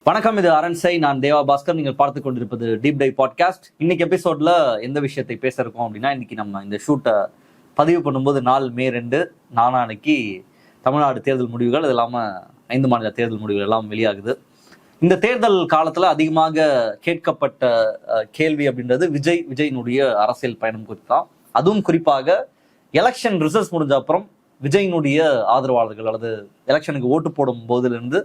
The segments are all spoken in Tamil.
வணக்கம், இது அரண்சை. நான் தேவா பாஸ்கர். நீங்கள் பார்த்து கொண்டிருப்பது டீப் டைவ் பாட்காஸ்ட். இன்னைக்கு எபிசோட்ல எந்த விஷயத்தை பேச இருக்கோம் அப்படின்னா, இன்னைக்கு நம்ம இந்த ஷூட்டை பதிவு பண்ணும்போது நாள் மே 2 நாளானைக்கு தமிழ்நாடு தேர்தல் முடிவுகள், அது இல்லாமல் 5 மாநில தேர்தல் முடிவுகள் எல்லாம் வெளியாகுது. இந்த தேர்தல் காலத்துல அதிகமாக கேட்கப்பட்ட கேள்வி அப்படின்றது விஜயினுடைய அரசியல் பயணம் குறித்து தான். அதுவும் குறிப்பாக எலெக்ஷன் ரிசல்ட்ஸ் முடிஞ்ச அப்புறம் விஜயினுடைய ஆதரவாளர்கள் அல்லது எலெக்ஷனுக்கு ஓட்டு போடும் போதிலிருந்து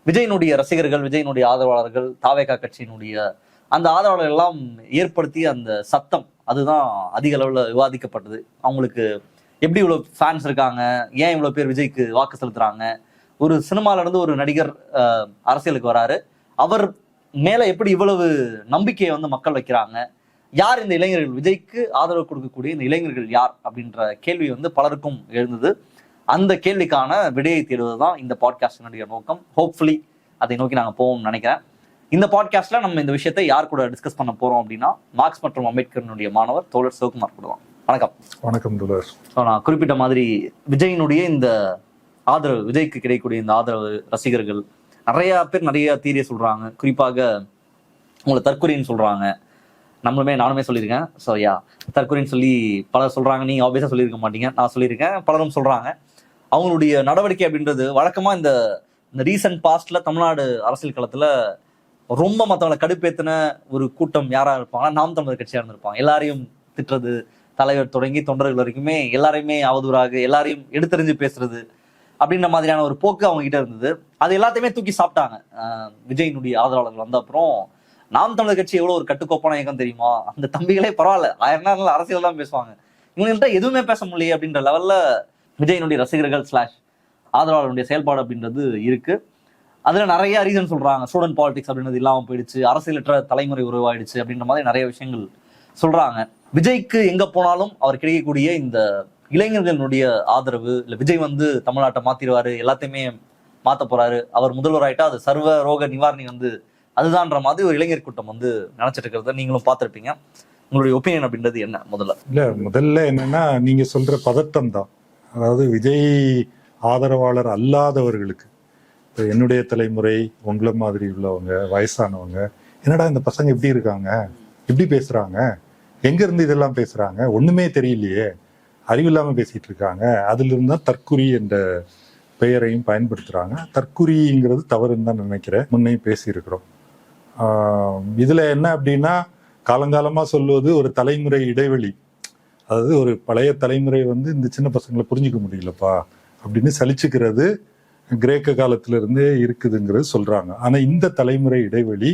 விஜயினுடைய ரசிகர்கள், விஜயினுடைய ஆதரவாளர்கள், தாவேகா கட்சியினுடைய அந்த ஆதரவாளர்கள் எல்லாம் ஏற்படுத்திய அந்த சத்தம், அதுதான் அதிக அளவில் விவாதிக்கப்பட்டது. அவங்களுக்கு எப்படி இவ்வளோ ஃபேன்ஸ் இருக்காங்க, ஏன் இவ்வளோ பேர் விஜய்க்கு வாக்கு செலுத்துறாங்க, ஒரு சினிமால இருந்து ஒரு நடிகர் அரசியலுக்கு வராரு, அவர் மேல எப்படி இவ்வளவு நம்பிக்கையை மக்கள் வைக்கிறாங்க, யார் இந்த இளைஞர்கள், விஜய்க்கு ஆதரவு கொடுக்கக்கூடிய இந்த இளைஞர்கள் யார் அப்படின்ற கேள்வி பலருக்கும் எழுந்தது. அந்த கேள்விக்கான விடையை தேடுவது தான் இந்த பாட்காஸ்டினுடைய நோக்கம். ஹோப்ஃபுல்லி அதை நோக்கி நாங்கள் போவோம்னு நினைக்கிறேன். இந்த பாட்காஸ்ட்ல நம்ம இந்த விஷயத்தை யார் கூட டிஸ்கஸ் பண்ண போறோம் அப்படின்னா, மார்க்ஸ் மற்றும் அம்பேத்கரனுடைய மாணவர் தோழர் சிவகுமார் கூட தான். வணக்கம். வணக்கம் தோழர். நான் குறிப்பிட்ட மாதிரி விஜயினுடைய இந்த ஆதரவு, விஜய்க்கு கிடைக்கக்கூடிய இந்த ஆதரவு, ரசிகர்கள் நிறைய பேர் நிறைய தீரிய சொல்றாங்க. குறிப்பாக உங்களை தற்கொலைன்னு சொல்றாங்க. நானுமே சொல்லியிருக்கேன். ஸோ தற்கொலைன்னு சொல்லி பலர் சொல்றாங்க. நீங்க ஆப்வியஸா சொல்லியிருக்க மாட்டீங்க, நான் சொல்லியிருக்கேன், பலரும் சொல்றாங்க. அவங்களுடைய நடவடிக்கை அப்படின்றது வழக்கமா இந்த ரீசன்ட் பாஸ்ட்ல தமிழ்நாடு அரசியல் களத்துல ரொம்ப மற்றவங்களை கடுப்பேத்தின ஒரு கூட்டம் யாரா இருப்பாங்கன்னா, நாம் தமிழர் கட்சியா இருந்திருப்பாங்க. எல்லாரையும் திட்டுறது, தலைவர் தொடங்கி தொண்டர்கள் வரைக்குமே எல்லாரையுமே அவதூறாக, எல்லாரையும் எடுத்தறிஞ்சு பேசுறது அப்படின்ற மாதிரியான ஒரு போக்கு அவங்க கிட்ட இருந்தது. அது எல்லாத்தையுமே தூக்கி சாப்பிட்டாங்க. விஜயினுடைய ஆதரவாளர்கள் வந்த அப்புறம் நாம் தமிழர் கட்சி எவ்வளவு ஒரு கட்டுக்கோப்பான இயக்கம் தெரியுமா, அந்த தம்பிகளே பரவாயில்ல, 1000 நாள் அரசியல் தான் பேசுவாங்க, இவங்கள்ட்ட எதுவுமே பேச முடியல அப்படின்ற லெவல்ல விஜயினுடைய ரசிகர்கள் / ஆதரவாளர்களுடைய செயல்பாடு அப்படின்றது இருக்கு. அதுல நிறைய ரீசன் சொல்றாங்க. ஸ்டூடெண்ட் பாலிடிக்ஸ் அப்படின்றது இல்லாம போயிடுச்சு, அரசியலற்ற தலைமுறை உருவாயிடுச்சு அப்படின்ற மாதிரி நிறைய விஷயங்கள் சொல்றாங்க. விஜய்க்கு எங்க போனாலும் அவர் கிடைக்கக்கூடிய இந்த இளைஞர்களுடைய ஆதரவு, இல்ல விஜய் தமிழ்நாட்டை மாத்திடுவாரு, எல்லாத்தையுமே மாத்த போறாரு, அவர் முதல்வர் ஆயிட்டா அது சர்வ ரோக நிவாரணி அதுதான்ற மாதிரி ஒரு இளைஞர் கூட்டம் நினைச்சிட்டு இருக்கிறத நீங்களும் பார்த்திருப்பீங்க. உங்களுடைய ஒப்பீனியன் அப்படின்றது என்ன? முதல்ல என்னன்னா, நீங்க சொல்ற பதட்டம் தான். அதாவது விஜய் ஆதரவாளர் அல்லாதவர்களுக்கு, இப்போ என்னுடைய தலைமுறை, உங்களை மாதிரி உள்ளவங்க, வயசானவங்க, என்னடா இந்த பசங்க எப்படி இருக்காங்க, எப்படி பேசுறாங்க, எங்க இருந்து இதெல்லாம் பேசுறாங்க, ஒண்ணுமே தெரியலையே, அறிவில்லாம பேசிட்டு இருக்காங்க, அதுல இருந்தா தற்குறி என்ற பெயரையும் பயன்படுத்துறாங்க. தற்குறிங்கிறது தவறுன்னு தான் நினைக்கிறேன், முன்னே பேசியிருக்கிறோம். இதுல என்ன அப்படின்னா, காலங்காலமா சொல்லுவது ஒரு தலைமுறை இடைவெளி. அதாவது ஒரு பழைய தலைமுறை இந்த சின்ன பசங்களை புரிஞ்சுக்க முடியலப்பா அப்படின்னு சலிச்சுக்கிறது கிரேக்க காலத்துல இருந்தே இருக்குதுங்கிறது சொல்றாங்க. ஆனா இந்த தலைமுறை இடைவெளி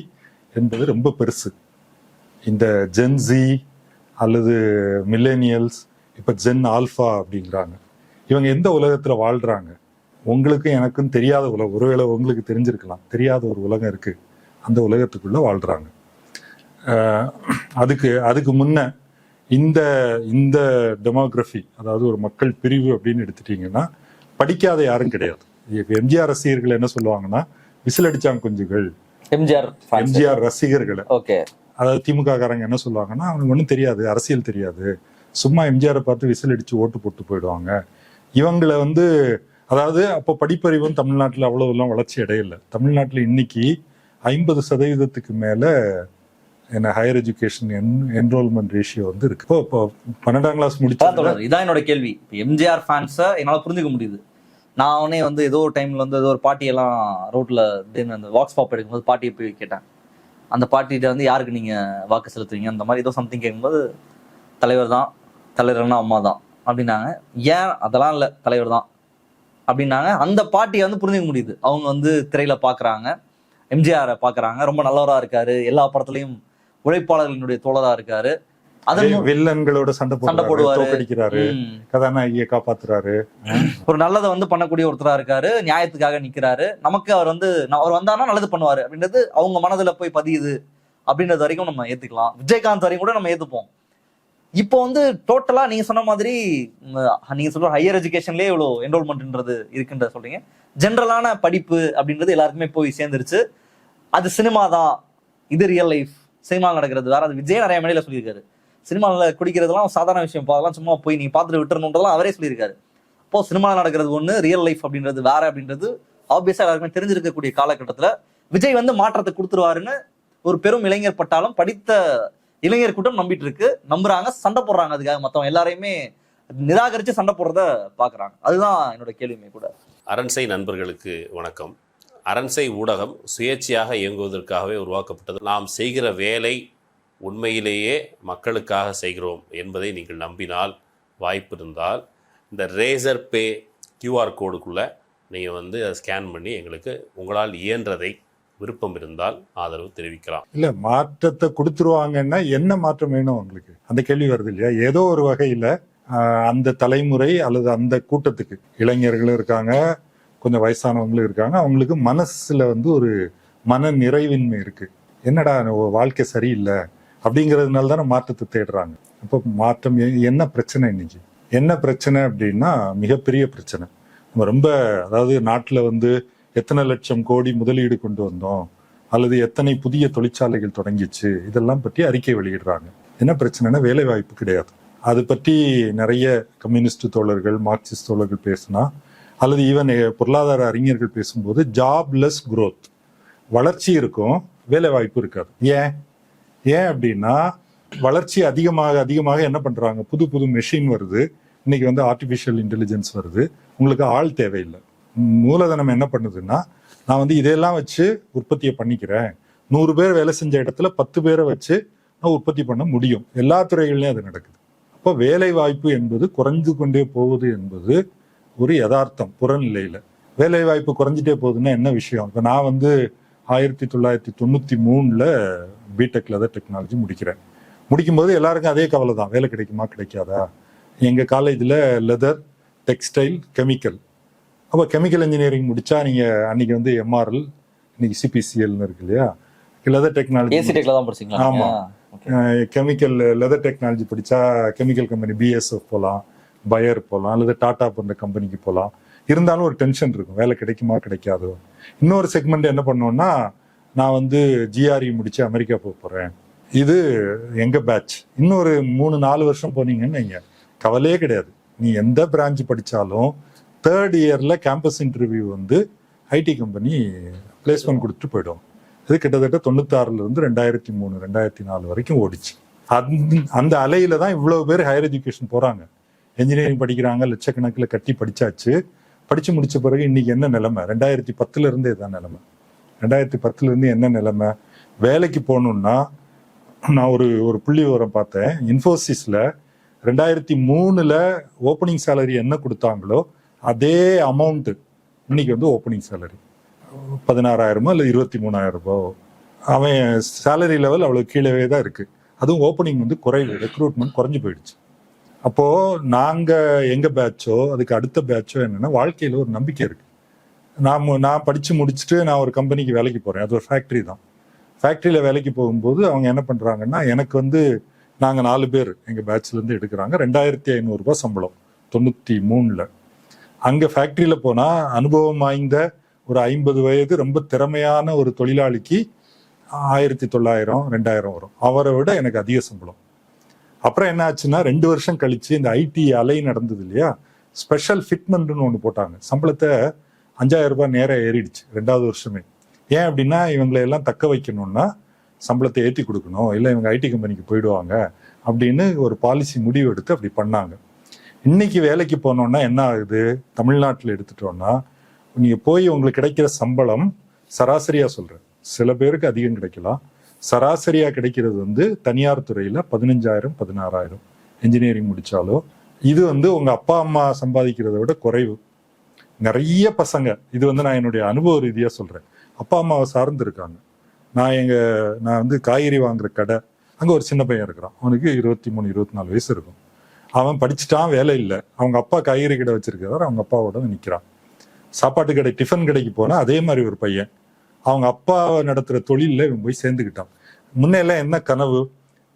என்பது ரொம்ப பெருசு. இந்த ஜென்சி அல்லது மில்லேனியல்ஸ், இப்ப ஜென் ஆல்பா அப்படிங்கிறாங்க. இவங்க எந்த உலகத்துல வாழ்றாங்க? உங்களுக்கும் எனக்கும் தெரியாத உலகம், ஒருவேளை உங்களுக்கு தெரிஞ்சிருக்கலாம், தெரியாத ஒரு உலகம் இருக்கு, அந்த உலகத்துக்குள்ள வாழ்றாங்க. அதுக்கு முன்ன இந்த டெமோகிராஃபி, அதாவது ஒரு மக்கள் பிரிவு அப்படின்னு எடுத்துட்டீங்கன்னா, படிக்காத யாரும் கிடையாது. எம்ஜிஆர் ரசிகர்கள் என்ன சொல்லுவாங்கன்னா, விசில் அடிச்சாங்க குஞ்சுகள், எம்ஜிஆர் ரசிகர்களை. அதாவது திமுக காரங்க என்ன சொல்லுவாங்கன்னா, அவனுக்கு ஒன்றும் தெரியாது, அரசியல் தெரியாது, சும்மா எம்ஜிஆரை பார்த்து விசில் அடிச்சு ஓட்டு போட்டு போயிடுவாங்க. இவங்களை அதாவது அப்போ படிப்பறிவும் தமிழ்நாட்டில் அவ்வளவு எல்லாம் வளர்ச்சி அடையலை. தமிழ்நாட்டில் இன்னைக்கு 50% மேல ஹையர் எஜுகேஷன் என்ரோல்மெண்ட் ரேஷியோ இருக்கு. இப்போ 12ஆம் கிளாஸ் முடிச்சா, இதான் என்னோட கேள்வி. எம்ஜிஆர் ஃபேன்ஸை என்னால புரிஞ்சுக்க முடியுது. நானே ஏதோ ஒரு டைம்ல ஏதோ ஒரு பாட்டியெல்லாம் ரோட்ல அந்த வாக்ஸ் பாப் எடுக்கும்போது பாட்டியை போய் கேட்டேன். அந்த பாட்டிகிட்ட யாருக்கு நீங்க வாக்கு செலுத்துவீங்க, அந்த மாதிரி ஏதோ சம்திங் கேட்கும்போது, தலைவர் தான், தலைவர்னா அம்மா தான் அப்படின்னாங்க. ஏன்? அதெல்லாம் இல்லை, தலைவர் தான் அப்படின்னாங்க. அந்த பாட்டியை புரிஞ்சுக்க முடியுது. அவங்க திரையில பாக்குறாங்க, எம்ஜிஆரை பாக்குறாங்க, ரொம்ப நல்லவரா இருக்காரு, எல்லா படத்துலயும் உழைப்பாளர்களினுடைய தோழரா இருக்காரு, வில்லன்களோட சண்டை போடுவாரு, கதாநாயகியை காப்பாத்துறாரு, ஒரு நல்லதை பண்ணக்கூடிய ஒருத்தரா இருக்காரு, நியாயத்துக்காக நிக்கிறாரு, நமக்கு அவர் அவர் வந்தானா நல்லது பண்ணுவாரு அப்படின்றது அவங்க மனதுல போய் பதியுது அப்படின்றது வரைக்கும் நம்ம ஏத்துக்கலாம். விஜயகாந்த் வரைக்கும் கூட நம்ம ஏத்துப்போம். இப்போ டோட்டலா நீங்க சொன்ன மாதிரி, நீங்க சொல்ற ஹையர் எஜுகேஷன்லயே இவ்வளவு என்ரோல்மெண்ட்ன்றது இருக்குன்ற சொல்றீங்க. ஜென்ரலான படிப்பு அப்படின்றது எல்லாருக்குமே போய் சேர்ந்துருச்சு. அது சினிமா தான், இது ரியல் லைஃப், சினிமா நடக்கிறது வேற. அது விஜய் நிறைய மேடையில சொல்லியிருக்காரு. சினிமாவில் குடிக்கிறதுலாம் சாதாரண விஷயம், அதெல்லாம் சும்மா போய் நீ பார்த்துட்டு விட்டுறணுன்றதெல்லாம் அவரே சொல்லியிருக்காரு. அப்போ சினிமாவில் நடக்கிறது ஒன்று, ரியல் லைஃப் அப்படின்றது வேற அப்படின்றது ஆப்வியஸா எல்லாருக்குமே தெரிஞ்சிருக்கக்கூடிய காலகட்டத்தில் விஜய் வந்து மாற்றத்தை கொடுத்துருவாருன்னு ஒரு பெரும் இளைஞர் பட்டாலும் படித்த இளைஞர் கூட்டம் நம்பிட்டு இருக்கு, நம்புறாங்க, சண்டை போடுறாங்க. அதுக்காக மத்தவங்க எல்லாரையுமே நிராகரிச்சு சண்டை போடுறத பாக்குறாங்க. அதுதான் என்னோட கேள்வியுமே கூட. அரண்சை நண்பர்களுக்கு வணக்கம். அரண்சை ஊடகம் சுயேட்சையாக இயங்குவதற்காகவே உருவாக்கப்பட்டது. நாம் செய்கிற வேலை உண்மையிலேயே மக்களுக்காக செய்கிறோம் என்பதை நீங்கள் நம்பினால், வாய்ப்பு இருந்தால் இந்த ரேசர் பே கியூஆர் கோடுக்குள்ளே நீங்கள் வந்து அதை ஸ்கேன் பண்ணி எங்களுக்கு உங்களால் இயன்றதை விருப்பம் இருந்தால் ஆதரவு தெரிவிக்கலாம். இல்ல, மாற்றத்தை கொடுத்துருவாங்கன்னா என்ன மாற்றம் வேணும் உங்களுக்கு, அந்த கேள்வி வருது இல்லையா? ஏதோ ஒரு வகையில அந்த தலைமுறை அல்லது அந்த கூட்டத்துக்கு, இளைஞர்களும் இருக்காங்க, கொஞ்சம் வயசானவங்களும் இருக்காங்க, அவங்களுக்கு மனசுல வந்து ஒரு மன நிறைவின்மை இருக்கு. என்னடா வாழ்க்கை சரியில்லை அப்படிங்கிறதுனால தானே மாற்றத்தை தேடுறாங்க. அப்போ மாற்றம் என்ன பிரச்சனை இன்னைக்கு? என்ன பிரச்சனை அப்படின்னா மிகப்பெரிய பிரச்சனை. நம்ம ரொம்ப, அதாவது நாட்டில் வந்து எத்தனை லட்சம் கோடி முதலீடு கொண்டு வந்தோம், அல்லது எத்தனை புதிய தொழிற்சாலைகள் தொடங்கிச்சு, இதெல்லாம் பற்றி அறிக்கை வெளியிடுறாங்க. என்ன பிரச்சனைனா வேலை வாய்ப்பு கிடையாது. அது பற்றி நிறைய கம்யூனிஸ்ட் தோழர்கள், மார்க்சிஸ்ட் தோழர்கள் பேசினா, அல்லது ஈவன் பொருளாதார அறிஞர்கள் பேசும்போது ஜாப்லெஸ் growth, வளர்ச்சி இருக்கும், வேலை வாய்ப்பு இருக்காது. ஏன் அப்படின்னா வளர்ச்சி அதிகமாக அதிகமாக என்ன பண்றாங்க, புது புது மெஷின் வருது, இன்னைக்கு வந்து ஆர்டிஃபிஷியல் இன்டெலிஜென்ஸ் வருது, உங்களுக்கு ஆள் தேவையில்லை. மூலதனம் என்ன பண்ணுதுன்னா, நான் வந்து இதெல்லாம் வச்சு உற்பத்தியை பண்ணிக்கிறேன், 100 பேர் வேலை செஞ்ச இடத்துல 10 பேரை வச்சு நான் உற்பத்தி பண்ண முடியும். எல்லா துறைகள்லையும் அது நடக்குது. அப்போ வேலை வாய்ப்பு என்பது குறைஞ்சு கொண்டே போகுது என்பது ஒரு யதார்த்தம். புறநிலையில வேலை வாய்ப்பு குறைஞ்சிட்டே போகுதுன்னா என்ன விஷயம்? இப்போ நான் வந்து 1993 பிடெக் லெதர் டெக்னாலஜி முடிக்கிறேன். முடிக்கும்போது எல்லாருக்கும் அதே கவலை தான், வேலை கிடைக்குமா கிடைக்காதா. எங்கள் காலேஜில் லெதர், டெக்ஸ்டைல், கெமிக்கல். அப்போ கெமிக்கல் இன்ஜினியரிங் முடிச்சா நீங்கள் அன்னைக்கு வந்து எம்ஆர்எல், இன்னைக்கு சிபிசிஎல்னு இருக்கு இல்லையா, லெதர் டெக்னாலஜி. ஆமாம், கெமிக்கல் லெதர் டெக்னாலஜி படித்தா கெமிக்கல் கம்பெனி பிஎஸ்எஃப் போகலாம், பயர் போகலாம், அல்லது டாடா போன்ற கம்பெனிக்கு போகலாம். இருந்தாலும் ஒரு டென்ஷன் இருக்கும், வேலை கிடைக்குமா கிடைக்காதோ. இன்னொரு செக்மெண்ட் என்ன பண்ணோம்னா, நான் வந்து ஜிஆர்இ முடிச்சு அமெரிக்கா போக போகிறேன், இது எங்கள் பேட்ச். இன்னொரு 3-4 வருஷம் போனீங்கன்னு நீங்கள் கவலையே கிடையாது. நீ எந்த பிரான்ச் படித்தாலும் 3rd இயரில் கேம்பஸ் இன்டர்வியூ வந்து ஐடி கம்பெனி பிளேஸ்மெண்ட் கொடுத்துட்டு போயிடும். இது கிட்டத்தட்ட 96 2003 2004 வரைக்கும் ஓடிச்சு. அந்த அலையில தான் இவ்வளவு பேர் ஹையர் எஜுகேஷன் போறாங்க, என்ஜினியரிங் படிக்கிறாங்க, லட்சக்கணக்கில் கட்டி படிச்சாச்சு. படிச்சு முடிச்ச பிறகு இன்னைக்கு என்ன நிலைமை? 2010 இதான் நிலைமை. 2010 என்ன நிலைமை? வேலைக்கு போகணும்னா, நான் ஒரு புள்ளி விவரம் பார்த்தேன். இன்ஃபோசிஸ்ல 2003 ஓப்பனிங் சேலரி என்ன கொடுத்தாங்களோ அதே அமௌண்ட் இன்னைக்கு வந்து ஓப்பனிங் சேலரி 16,000 இல்லை 23,000. அவன் சேலரி லெவல் அவ்வளவு கீழே தான் இருக்கு. அதுவும் ஓப்பனிங் வந்து குறைவு, ரெக்ரூட்மெண்ட் குறைஞ்சு போயிடுச்சு. அப்போ நாங்க எங்க பேட்சோ அதுக்கு அடுத்த பேட்சோ என்னன்னா, வாழ்க்கையில ஒரு நம்பிக்கை இருக்கு. நான் படிச்சு முடிச்சுட்டு நான் ஒரு கம்பெனிக்கு வேலைக்கு போறேன், அது ஒரு ஃபேக்டரி தான். ஃபேக்டரியில வேலைக்கு போகும்போது அவங்க என்ன பண்றாங்கன்னா, எனக்கு வந்து நாங்க 4 பேர் எங்க பேட்ச்ல இருந்து எடுக்கிறாங்க, 2,500 ரூபாய் சம்பளம் 93. அங்க ஃபேக்டரியில போனா அனுபவம் வாய்ந்த ஒரு 50 வயது ரொம்ப திறமையான ஒரு தொழிலாளிக்கு 1,900 2,000 வரும். அவரை விட எனக்கு அதிக சம்பளம். அப்புறம் என்ன ஆச்சுன்னா, 2 வருஷம் கழிச்சு இந்த ஐடி அலை நடந்தது இல்லையா, ஸ்பெஷல் ஃபிட்மெண்ட்னு ஒன்று போட்டாங்க. சம்பளத்தை 5,000 ரூபாய் நேரம் ஏறிடுச்சு 2வது வருஷமே. ஏன் அப்படின்னா, இவங்களை எல்லாம் தக்க வைக்கணும்னா சம்பளத்தை ஏற்றி கொடுக்கணும், இல்லை இவங்க ஐடி கம்பெனிக்கு போயிடுவாங்க அப்படின்னு ஒரு பாலிசி முடிவு எடுத்து அப்படி பண்ணாங்க. இன்னைக்கு வேலைக்கு போனோம்னா என்ன ஆகுது, தமிழ்நாட்டில் எடுத்துட்டோம்னா, நீங்க போய் உங்களுக்கு கிடைக்கிற சம்பளம் சராசரியா சொல்றேன், சில பேருக்கு அதிகம் கிடைக்கலாம், சராசரியா கிடைக்கிறது வந்து தனியார் துறையில 15,000 16,000 என்ஜினியரிங் முடிச்சாலோ. இது வந்து உங்க அப்பா அம்மா சம்பாதிக்கிறத விட குறைவு. நிறைய பசங்க, இது வந்து நான் என்னுடைய அனுபவ ரீதியா சொல்றேன், அப்பா அம்மாவை சார்ந்து இருக்காங்க. நான் வந்து காய்கறி வாங்குற கடை, அங்க ஒரு சின்ன பையன் இருக்கிறான், அவனுக்கு 23 24 வயசு இருக்கும். அவன் படிச்சுட்டான், வேலை இல்லை, அவங்க அப்பா காய்கறி கடை வச்சிருக்கிறார், அவங்க அப்பாவோட நிற்கிறான். சாப்பாட்டு கடை, டிஃபன் கடைக்கு போனா அதே மாதிரி ஒரு பையன், அவங்க அப்பா நடத்துற தொழில இவன் போய் சேர்ந்துக்கிட்டான். முன்னெல்லாம் என்ன கனவு,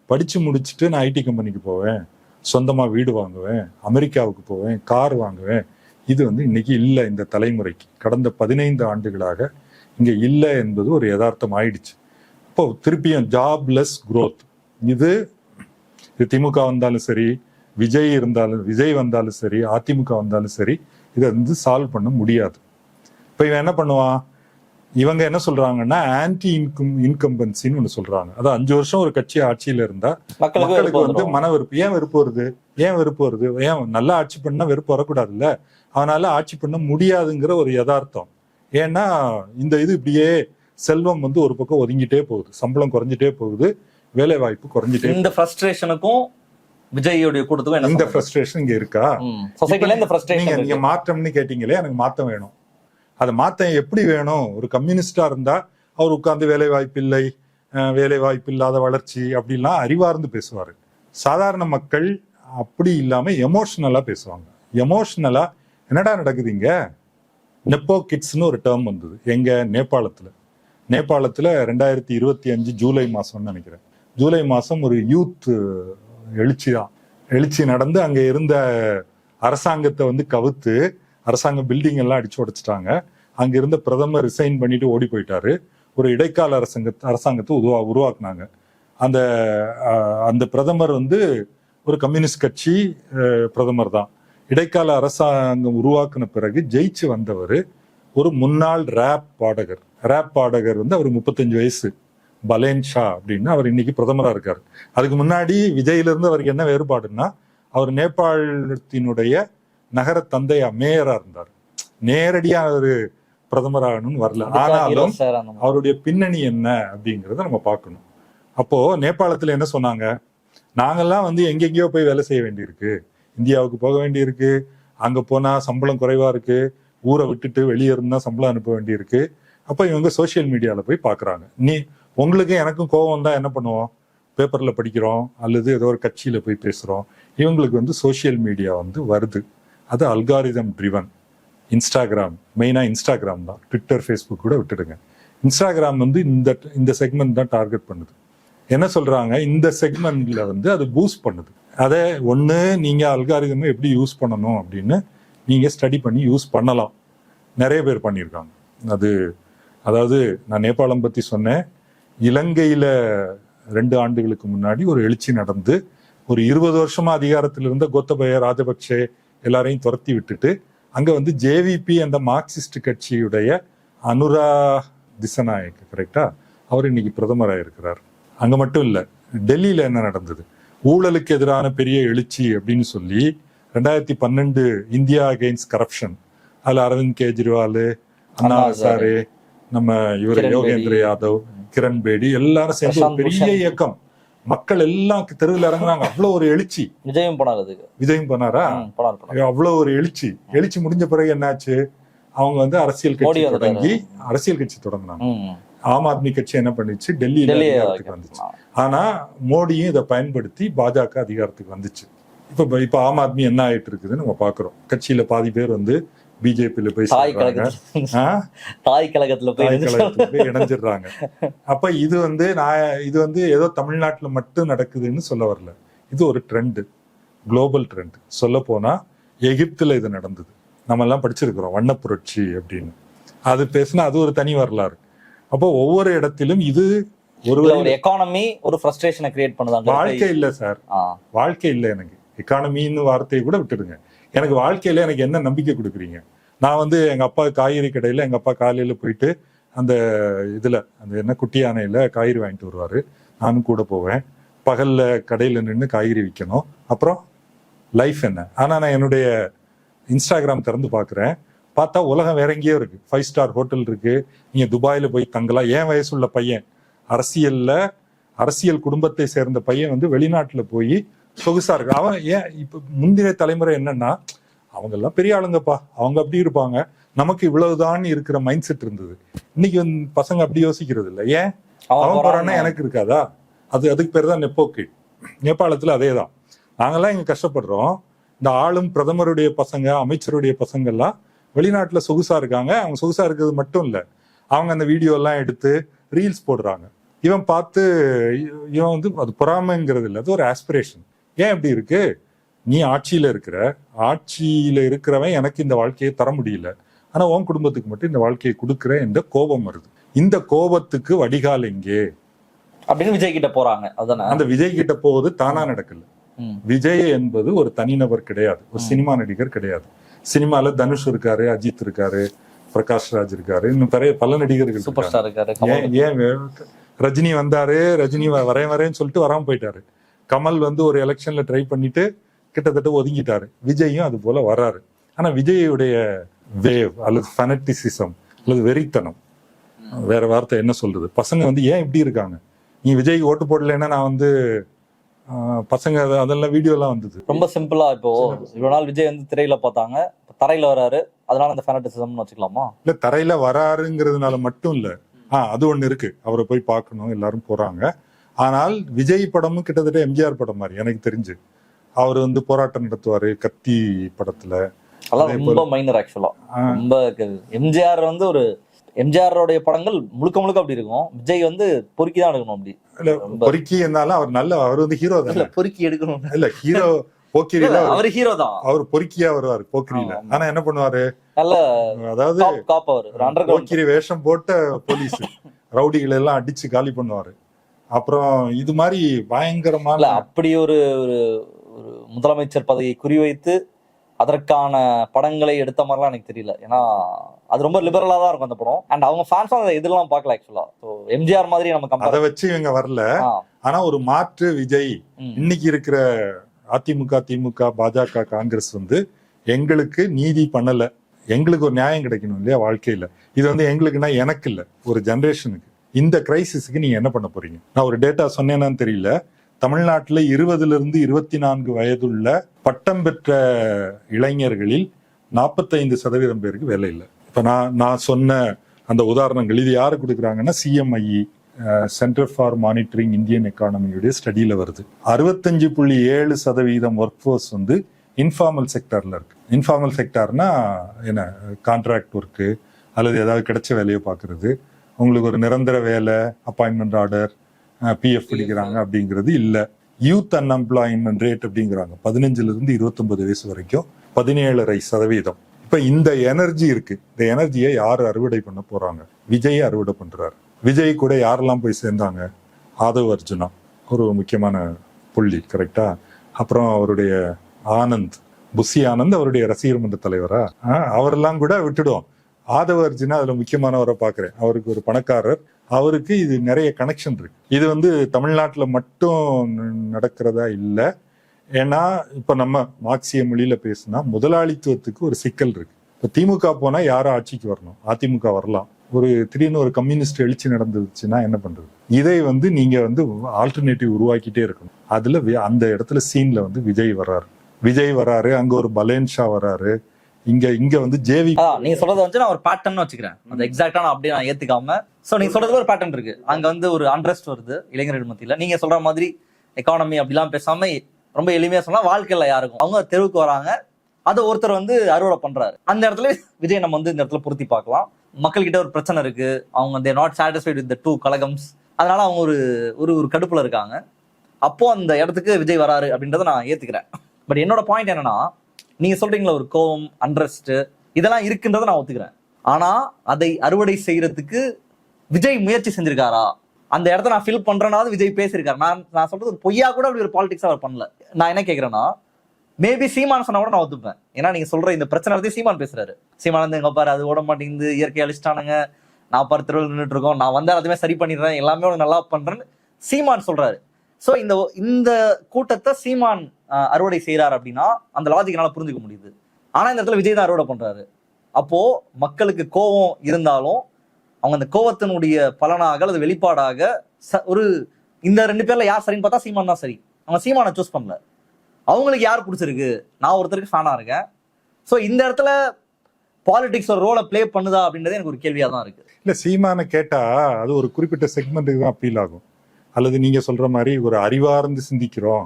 படிச்சு முடிச்சுட்டு நான் ஐடி கம்பெனிக்கு போவேன், சொந்தமா வீடு வாங்குவேன், அமெரிக்காவுக்கு போவேன், கார் வாங்குவேன். இது வந்து இன்னைக்கு இல்லை. இந்த தலைமுறைக்கு கடந்த 15 ஆண்டுகளாக இங்க இல்லை என்பது ஒரு யதார்த்தம் ஆயிடுச்சு. இப்போ திருப்பியும் ஜாப்லெஸ் growth. இது திமுக வந்தாலும் சரி, விஜய் வந்தாலும் சரி, அதிமுக வந்தாலும் சரி, இதை வந்து சால்வ் பண்ண முடியாது. இப்போ இவன் என்ன பண்ணுவான், இவங்க என்ன சொல்றாங்கன்னா ஆன்டி இன்கம்பன்சின்னு ஒண்ணு சொல்றாங்க. அது 5 வருஷம் ஒரு கட்சி ஆட்சியில இருந்தா மக்களுக்கு வந்து மன வெறுப்பு. ஏன் வெறுப்பு வருது? ஏன் நல்லா ஆட்சி பண்ணா வெறுப்பு வரக்கூடாதுல்ல? அதனால ஆட்சி பண்ண முடியாதுங்கிற ஒரு யதார்த்தம். ஏன்னா இந்த இது இப்படியே செல்வம் வந்து ஒரு பக்கம் ஒதுங்கிட்டே போகுது, சம்பளம் குறைஞ்சிட்டே போகுது, வேலை வாய்ப்பு குறைஞ்சிட்டே. இந்த ஃப்ரஸ்ட்ரேஷனுக்கும் விஜயோடைய கூட்டத்துக்கும் இந்த ஃப்ரஸ்ட்ரேஷன் இங்க இருக்கா? சொசைட்டில இந்த ஃப்ரஸ்ட்ரேஷன் நீங்க மாற்றம்னு கேட்டீங்களே, எனக்கு மாற்றம் வேணும். அது மாற்றம் எப்படி வேணும்? ஒரு கம்யூனிஸ்டா இருந்தா அவர் உட்கார்ந்து வேலை வாய்ப்பு இல்லை, வேலை வாய்ப்பு இல்லாத வளர்ச்சி அப்படிலாம் அறிவார்ந்து பேசுவாரு. சாதாரண மக்கள் அப்படி இல்லாம எமோஷனலா பேசுவாங்க. எமோஷனலா என்னடா நடக்குதுங்க? நெப்போ கிட்ஸ்னு ஒரு டேர்ம் வந்தது எங்க நேபாளத்துல 2025 ஜூலை மாசம்னு நினைக்கிறேன். ஜூலை மாசம் ஒரு யூத் எழுச்சி நடந்து அங்க இருந்த அரசாங்கத்தை வந்து கவுத்து அரசாங்க பில்டிங் எல்லாம் அடிச்சு உடைச்சிட்டாங்க. அங்க இருந்த பிரதமர் ரிசைன் பண்ணிட்டு ஓடி போயிட்டாரு. ஒரு இடைக்கால அரசாங்கத்தை உருவாக்குனாங்க. அந்த பிரதமர் வந்து ஒரு கம்யூனிஸ்ட் கட்சி பிரதமர் தான். இடைக்கால அரசாங்கம் உருவாக்குன பிறகு ஜெயிச்சு வந்தவர் ஒரு முன்னாள் ரேப் பாடகர் வந்து அவர் 35 வயசு, பலேன் ஷா அப்படின்னு. அவர் இன்னைக்கு பிரதமரா இருக்காரு. அதுக்கு முன்னாடி விஜயில இருந்து அவருக்கு என்ன வேறுபாடுன்னா, அவர் நேபாளத்தினுடைய நகர தந்தையா மேயரா இருந்தார். நேரடியா அவரு பிரதமராகணும்னு வரல. ஆனாலும் அவருடைய பின்னணி என்ன அப்படிங்கறத நம்ம பார்க்கணும். அப்போ நேபாளத்துல என்ன சொன்னாங்க, நாங்கெல்லாம் வந்து எங்கெங்கயோ போய் வேலை செய்ய வேண்டியிருக்கு, இந்தியாவுக்கு போக வேண்டியிருக்கு, அங்க போனா சம்பளம் குறைவா இருக்கு, ஊரை விட்டுட்டு வெளியே இருந்தா சம்பளம் அனுப்ப வேண்டியிருக்கு. அப்ப இவங்க சோசியல் மீடியால போய் பாக்குறாங்க. உங்களுக்கும் எனக்கும் கோபம் தான் என்ன பண்ணுவோம், பேப்பர்ல படிக்கிறோம் அல்லது ஏதோ ஒரு கட்சியில போய் பேசுறோம். இவங்களுக்கு வந்து சோசியல் மீடியா வந்து வருது. அது அல்காரிதம் ட்ரிவன். இன்ஸ்டாகிராம், மெயினா இன்ஸ்டாகிராம் தான், ட்விட்டர் ஃபேஸ்புக் கூட விட்டுடுங்க. இன்ஸ்டாகிராம் வந்து இந்த செக்மெண்ட் தான் டார்கெட் பண்ணுது. என்ன சொல்றாங்க, இந்த செக்மெண்ட்ல வந்து அது பூஸ்ட் பண்ணுது. அதை ஒண்ணு நீங்க அல்காரிதம் எப்படி யூஸ் பண்ணணும் அப்படின்னு நீங்க ஸ்டடி பண்ணி யூஸ் பண்ணலாம். நிறைய பேர் பண்ணியிருக்காங்க. அதாவது நான் நேபாளம் பத்தி சொன்னேன். இலங்கையில 2 ஆண்டுகளுக்கு முன்னாடி ஒரு எழுச்சி நடந்து ஒரு 20 வருஷமா அதிகாரத்தில் இருந்த கோத்தபய ராஜபக்சே எல்லாரையும் துரத்தி விட்டுட்டு அங்க வந்து ஜேவிபி அந்த மார்க்சிஸ்ட் கட்சியுடைய அனுரா திசநாயக், கரெக்டா, அவர் இன்னைக்கு பிரதமராக இருக்கிறார். அங்க மட்டும் இல்ல, டெல்லியில என்ன நடந்தது, ஊழலுக்கு எதிரான பெரிய எழுச்சி அப்படின்னு சொல்லி 2012 இந்தியா அகெயின்ஸ்ட் கரப்ஷன், அதுல அரவிந்த் கெஜ்ரிவால், அண்ணா ஹசாரே, நம்ம இவர் யோகேந்திர யாதவ், கிரண் பேடி எல்லாரும் சேர்ந்து ஒரு பெரிய இயக்கம், மக்கள் எல்லாம் தெருவில் இறங்குறாங்க. அவ்வளவு ஒரு எழுச்சி. விஜயம் போனாரா? அவ்வளவு ஒரு எழுச்சி முடிஞ்ச பிறகு என்னாச்சு, அவங்க வந்து அரசியல் கட்சி தொடங்கினாங்க. ஆம் ஆத்மி கட்சி என்ன பண்ணிச்சு, டெல்லியில அதிகாரத்துக்கு வந்துச்சு. ஆனா மோடியும் இதை பயன்படுத்தி பாஜக அதிகாரத்துக்கு வந்துச்சு. இப்ப ஆம் ஆத்மி என்ன ஆயிட்டு இருக்குதுன்னு நம்ம பாக்குறோம். கட்சியில பாதி பேர் வந்து பிஜேபியில போய் தாய் கழகத்துல போய் இணைஞ்சிடுறாங்க. அப்ப இது வந்து ஏதோ தமிழ்நாட்டுல மட்டும் நடக்குதுன்னு சொல்ல வரல. இது ஒரு ட்ரெண்ட், குளோபல் ட்ரெண்ட். சொல்ல போனா எகிப்துல இது நடந்தது. நம்ம எல்லாம் படிச்சிருக்கிறோம் வண்ண புரட்சி அப்படின்னு. அது பேசினா அது ஒரு தனி வரலாறு. அப்போ ஒவ்வொரு இடத்திலும் இது ஒரு எக்கானமி ஒரு ஃப்ரஸ்ட்ரேஷனை கிரியேட் பண்ணுதாங்க. வாழ்க்கை இல்ல சார், வாழ்க்கை இல்ல. எனக்கு எக்கானமின்னு வார்த்தையை கூட விட்டுடுங்க. எனக்கு வாழ்க்கையில எனக்கு என்ன நம்பிக்கை கொடுக்குறீங்க? நான் வந்து எங்க அப்பா காய்கறி கடையில, எங்க அப்பா காலையில போயிட்டு அந்த என்ன குட்டி யானையில காய்கறி வாங்கிட்டு வருவாரு. நானும் கூட போவேன். பகல்ல கடையில நின்று காய்கறி விற்கணும். அப்புறம் லைஃப் என்ன? ஆனா நான் என்னுடைய இன்ஸ்டாகிராம் திறந்து பாக்குறேன். பார்த்தா உலகம் வேற எங்கேயோ இருக்கு. 5 ஸ்டார் ஹோட்டல் இருக்கு, நீங்க துபாயில போய் தங்கலாம். என் வயசுள்ள பையன், அரசியல் குடும்பத்தை சேர்ந்த பையன் வந்து வெளிநாட்டுல போய் சொகுசா இருக்கு. அவன் ஏன் இப்ப முந்தைய தலைமுறை என்னன்னா, அவங்க எல்லாம் பெரிய ஆளுங்கப்பா, அவங்க அப்படி இருப்பாங்க, நமக்கு இவ்வளவுதான் இருக்கிற மைண்ட் செட் இருந்தது. இன்னைக்கு வந்து பசங்க அப்படி யோசிக்கிறது இல்லை. ஏன் அவன் போறான்னா எனக்கு இருக்காதா? அதுக்கு பேர் தான் நெப்போக்கிட். நேபாளத்துல அதே தான். நாங்கெல்லாம் இங்க கஷ்டப்படுறோம். இந்த ஆளும் பிரதமருடைய பசங்க, அமைச்சருடைய பசங்க எல்லாம் வெளிநாட்டுல சொகுசா இருக்காங்க. அவங்க சொகுசா இருக்கிறது மட்டும் இல்ல, அவங்க அந்த வீடியோ எல்லாம் எடுத்து ரீல்ஸ் போடுறாங்க. இவன் பார்த்து இவன் வந்து அது பொறாமைங்கிறது இல்லை, அது ஒரு ஆஸ்பிரேஷன். ஏன் இப்படி இருக்கு? நீ ஆட்சியில இருக்கிறவன் எனக்கு இந்த வாழ்க்கையை தர முடியல, ஆனா உன் குடும்பத்துக்கு மட்டும் இந்த வாழ்க்கையை கொடுக்குற என்ற கோபம் வருது. இந்த கோபத்துக்கு வடிகால் எங்கே அப்படின்னு விஜய் கிட்ட போறாங்க. அந்த விஜய் கிட்ட போவது தானா நடக்கல. விஜய் என்பது ஒரு தனிநபர் கிடையாது, ஒரு சினிமா நடிகர் கிடையாது. சினிமால தனுஷ் இருக்காரு, அஜித் இருக்காரு, பிரகாஷ் ராஜ் இருக்காரு, இன்னும் பல நடிகர்கள் சூப்பர் ஸ்டார் இருக்காரு. ஏன் ரஜினி வந்தாரு, ரஜினி வரேன்னு சொல்லிட்டு வராம போயிட்டாரு. கமல் வந்து ஒரு எலெக்ஷன்ல ட்ரை பண்ணிட்டு கிட்டத்தட்ட ஒதுங்கிட்டாரு. விஜயும் அது போல வர்றாரு. ஆனா விஜயுடைய வேவ் அல்லது ஃபனட்டிசிசம் அல்லது வெறித்தனம், வேற வார்த்தை என்ன சொல்றது, பசங்க வந்து ஏன் இப்படி இருக்காங்க, நீ விஜய்க்கு ஓட்டு போடலைன்னா நான் வந்து பசங்க அதெல்லாம் வீடியோ எல்லாம் வந்தது. ரொம்ப சிம்பிளா, இப்போ இவ்வளவு நாள் விஜய் வந்து திரையில பார்த்தாங்க, தரையில வராரு, அதனால அந்த ஃபேனட்டிசம்னு வச்சுக்கலாமா? இல்ல, தரையில வராருங்கிறதுனால மட்டும் இல்ல, அது ஒண்ணு இருக்கு, அவரை போய் பார்க்கணும் எல்லாரும் போறாங்க. ஆனால் விஜய் படமும் கிட்டத்தட்ட எம்ஜிஆர் படம் மாதிரி எனக்கு தெரிஞ்சு. அவர் வந்து போராட்டம் நடத்துவாரு கத்தி படத்துல. ரொம்ப மைனர் ஆக்சுவலா. ரொம்ப எம்ஜிஆர் வந்து ஒரு எம்ஜிஆருடைய படங்கள் முழுக்க முழுக்க அப்படி இருக்கும். விஜய் வந்து பொறுக்கி தான் எடுக்கணும். அப்படி இல்ல, பொறுக்கி இருந்தாலும் அவர் வந்து ஹீரோ தான். பொறுக்கி எடுக்கணும் இல்ல, ஹீரோ போக்கிரியில அவர் ஹீரோ தான். அவர் பொறுக்கியா வருவாரு போக்கிரியில. ஆனா என்ன பண்ணுவாரு, நல்ல அதாவது போக்கிரி வேஷம் போட்ட போலீஸ் ரவுடிகளை எல்லாம் அடிச்சு காலி பண்ணுவாரு. அப்புறம் இது மாதிரி பயங்கரமான அப்படி ஒரு முதலமைச்சர் பதவியை குறிவைத்து அதற்கான படங்களை எடுத்த மாதிரிலாம் எனக்கு தெரியல. ஏன்னா அது ரொம்ப லிபரலா தான் இருக்கும் அந்த படம். அண்ட் அவங்க ஃபேன்ஸ் அதை எதிரெல்லாம் பார்க்கல ஆக்சுவலா. எம்ஜிஆர் மாதிரி நம்ம அதை வச்சு இவங்க வரல. ஆனா ஒரு மாற்று விஜய் இன்னைக்கு இருக்கிற அதிமுக, திமுக, பாஜக, காங்கிரஸ் வந்து எங்களுக்கு நீதி பண்ணல, எங்களுக்கு ஒரு நியாயம் கிடைக்கணும் இல்லையா வாழ்க்கையில. இது வந்து எங்களுக்குன்னா எனக்கு இல்ல, ஒரு ஜெனரேஷனுக்கு. இந்த கிரைசிஸ்க்கு நீங்க என்ன பண்ண போறீங்க? நான் ஒரு டேட்டா சொன்னேன்னு தெரியல. தமிழ்நாட்டில் 20 to 24 வயதுள்ள பட்டம் பெற்ற இளைஞர்களில் 45% பேருக்கு வேலை இல்லை. இப்ப நான் சொன்ன அந்த உதாரணங்கள் இது யாரு கொடுக்குறாங்கன்னா CMIE, centre for monitoring Indian எக்கானமியுடைய ஸ்டடியில வருது. 65.7% ஒர்க் ஃபோர்ஸ் வந்து இன்ஃபார்மல் செக்டர்ல இருக்கு. இன்ஃபார்மல் செக்டர்னா என்ன, கான்ட்ராக்ட் ஒர்க்கு அல்லது ஏதாவது கிடைச்ச வேலையை பார்க்கறது, உங்களுக்கு ஒரு நிரந்தர வேலை, அப்பாயின்மெண்ட் ஆர்டர், PF பிடிக்கிறாங்க அப்படிங்கிறது இல்ல. யூத் அன்எம்ப்ளாய்மெண்ட் ரேட் அப்படிங்கிறாங்க 15 to 29 வயசு வரைக்கும் 17.5%. இப்ப இந்த எனர்ஜி இருக்கு. இந்த எனர்ஜியை யாரு அறுவடை பண்ண போறாங்க? விஜய் அறுவடை பண்றாரு. விஜய் கூட யாரெல்லாம் போய் சேர்ந்தாங்க? ஆதவ் அர்ஜுனா ஒரு முக்கியமான புள்ளி, கரெக்டா? அப்புறம் அவருடைய ஆனந்த், புஷி ஆனந்த் அவருடைய ரசிகர் மன்ற தலைவரா, அவரெல்லாம் கூட விட்டுடும். ஆதவ அர்ஜுனா அதுல முக்கியமானவரை பாக்குறேன். அவருக்கு ஒரு பணக்காரர், அவருக்கு இது நிறைய கனெக்ஷன் இருக்கு. இது வந்து தமிழ்நாட்டுல மட்டும் நடக்கிறதா இல்ல. ஏன்னா இப்ப நம்ம மார்க்சிய மொழியில பேசினா முதலாளித்துவத்துக்கு ஒரு சிக்கல் இருக்கு. இப்ப திமுக போனா யாரும் ஆட்சிக்கு வரணும், அதிமுக வரலாம். ஒரு திடீர்னு ஒரு கம்யூனிஸ்ட் எழுச்சி நடந்துச்சுன்னா என்ன பண்றது? இதை வந்து நீங்க வந்து ஆல்டர்னேட்டிவ் உருவாக்கிட்டே இருக்கணும். அதுல அந்த இடத்துல சீன்ல வந்து விஜய் வராரு, அங்க ஒரு பலேன்ஷா வராரு, இங்க வந்து ஜேவி. நீங்க சொல்றத வந்து நான் ஒரு பேட்டர்ன் வச்சுக்கிறேன். அது எக்ஸாக்டா நான் அப்படியே நான் ஏத்துக்காம, சோ நீங்க சொல்றது ஒரு பேட்டர்ன் இருக்கு. அங்க வந்து ஒரு அன்ரெஸ்ட் வருது இளைஞர்கள் மத்தியில. நீங்க சொல்ற மாதிரி எக்கானமி அப்படிலாம் பேசாம ரொம்ப எளிமையா சொன்னா வாழ்க்கையில யாருக்கும் அவங்க தெருவுக்கு வராங்க, அதை ஒருத்தர் வந்து அறுவடை பண்றாரு. அந்த இடத்துல விஜய் நம்ம வந்து இந்த இடத்துல பொருத்தி பார்க்கலாம். மக்கள் கிட்ட ஒரு பிரச்சனை இருக்கு, அவங்க they not satisfied with the two கலகம்ஸ், அதனால அவங்க ஒரு கடுப்புல இருக்காங்க. அப்போ அந்த இடத்துக்கு விஜய் வராரு அப்படின்றத நான் ஏத்துக்கிறேன். பட் என்னோட பாயிண்ட் என்னன்னா, நீங்க சொல்றீங்களா ஒரு கோவம், அன்ரெஸ்ட் இதெல்லாம் இருக்குன்றதை நான் ஒத்துக்கிறேன். ஆனா அதை அறுவடை செய்யறதுக்கு விஜய் முயற்சி செஞ்சிருக்காரா? அந்த இடத்த நான் ஃபில் பண்றேனாவது விஜய் பேசியிருக்காரு. நான் சொல்றது ஒரு பொய்யா கூட அப்படி ஒரு பாலிடிக்ஸ் அவர் பண்ணல. நான் என்ன கேட்கிறேன்னா, மேபி சீமான் சொன்னா கூட நான் ஒத்துப்பேன். ஏன்னா நீங்க சொல்ற இந்த பிரச்சனை பத்தி சீமான் பேசுறாரு. சீமான் வந்து எங்க பாரு அது ஓட மாட்டேங்குது, இயற்கை அழிச்சிட்டானுங்க, நான் பாரு தெருவில் நின்றுட்டு இருக்கோம், நான் வந்து எல்லாத்தையுமே சரி பண்ணிடுறேன், எல்லாமே நல்லா பண்றேன்னு சீமான் சொல்றாரு. சோ இந்த கூட்டத்தை சீமான் அறுவடை செய்யறாரு அப்படின்னா அந்த லாஜிக் என்னால புரிஞ்சுக்க முடியுது. ஆனா இந்த இடத்துல விஜய் தான் அறுவடை பண்றாரு. அப்போ மக்களுக்கு கோபம் இருந்தாலும் அவங்க அந்த கோவத்தினுடைய பலனாக அல்லது வெளிப்பாடாக இந்த 2 பேர்ல யார் சரின்னு பார்த்தா சீமான் தான் சரி. அவங்க சீமானை சூஸ் பண்ணல, அவங்களுக்கு யார் பிடிச்சிருக்கு, நான் ஒருத்தருக்கு ஃபேனா இருக்கேன். சோ இந்த இடத்துல பாலிடிக்ஸ் ஒரு ரோலை பிளே பண்ணுதா அப்படின்றது எனக்கு ஒரு கேள்வியா தான் இருக்கு. இல்ல, சீமானை கேட்டா அது ஒரு குறிப்பிட்ட செக்மெண்ட்டுக்கு தான் அப்பீல் ஆகும். அல்லது நீங்க சொல்ற மாதிரி ஒரு அறிவார்ந்து சிந்திக்கிறோம்,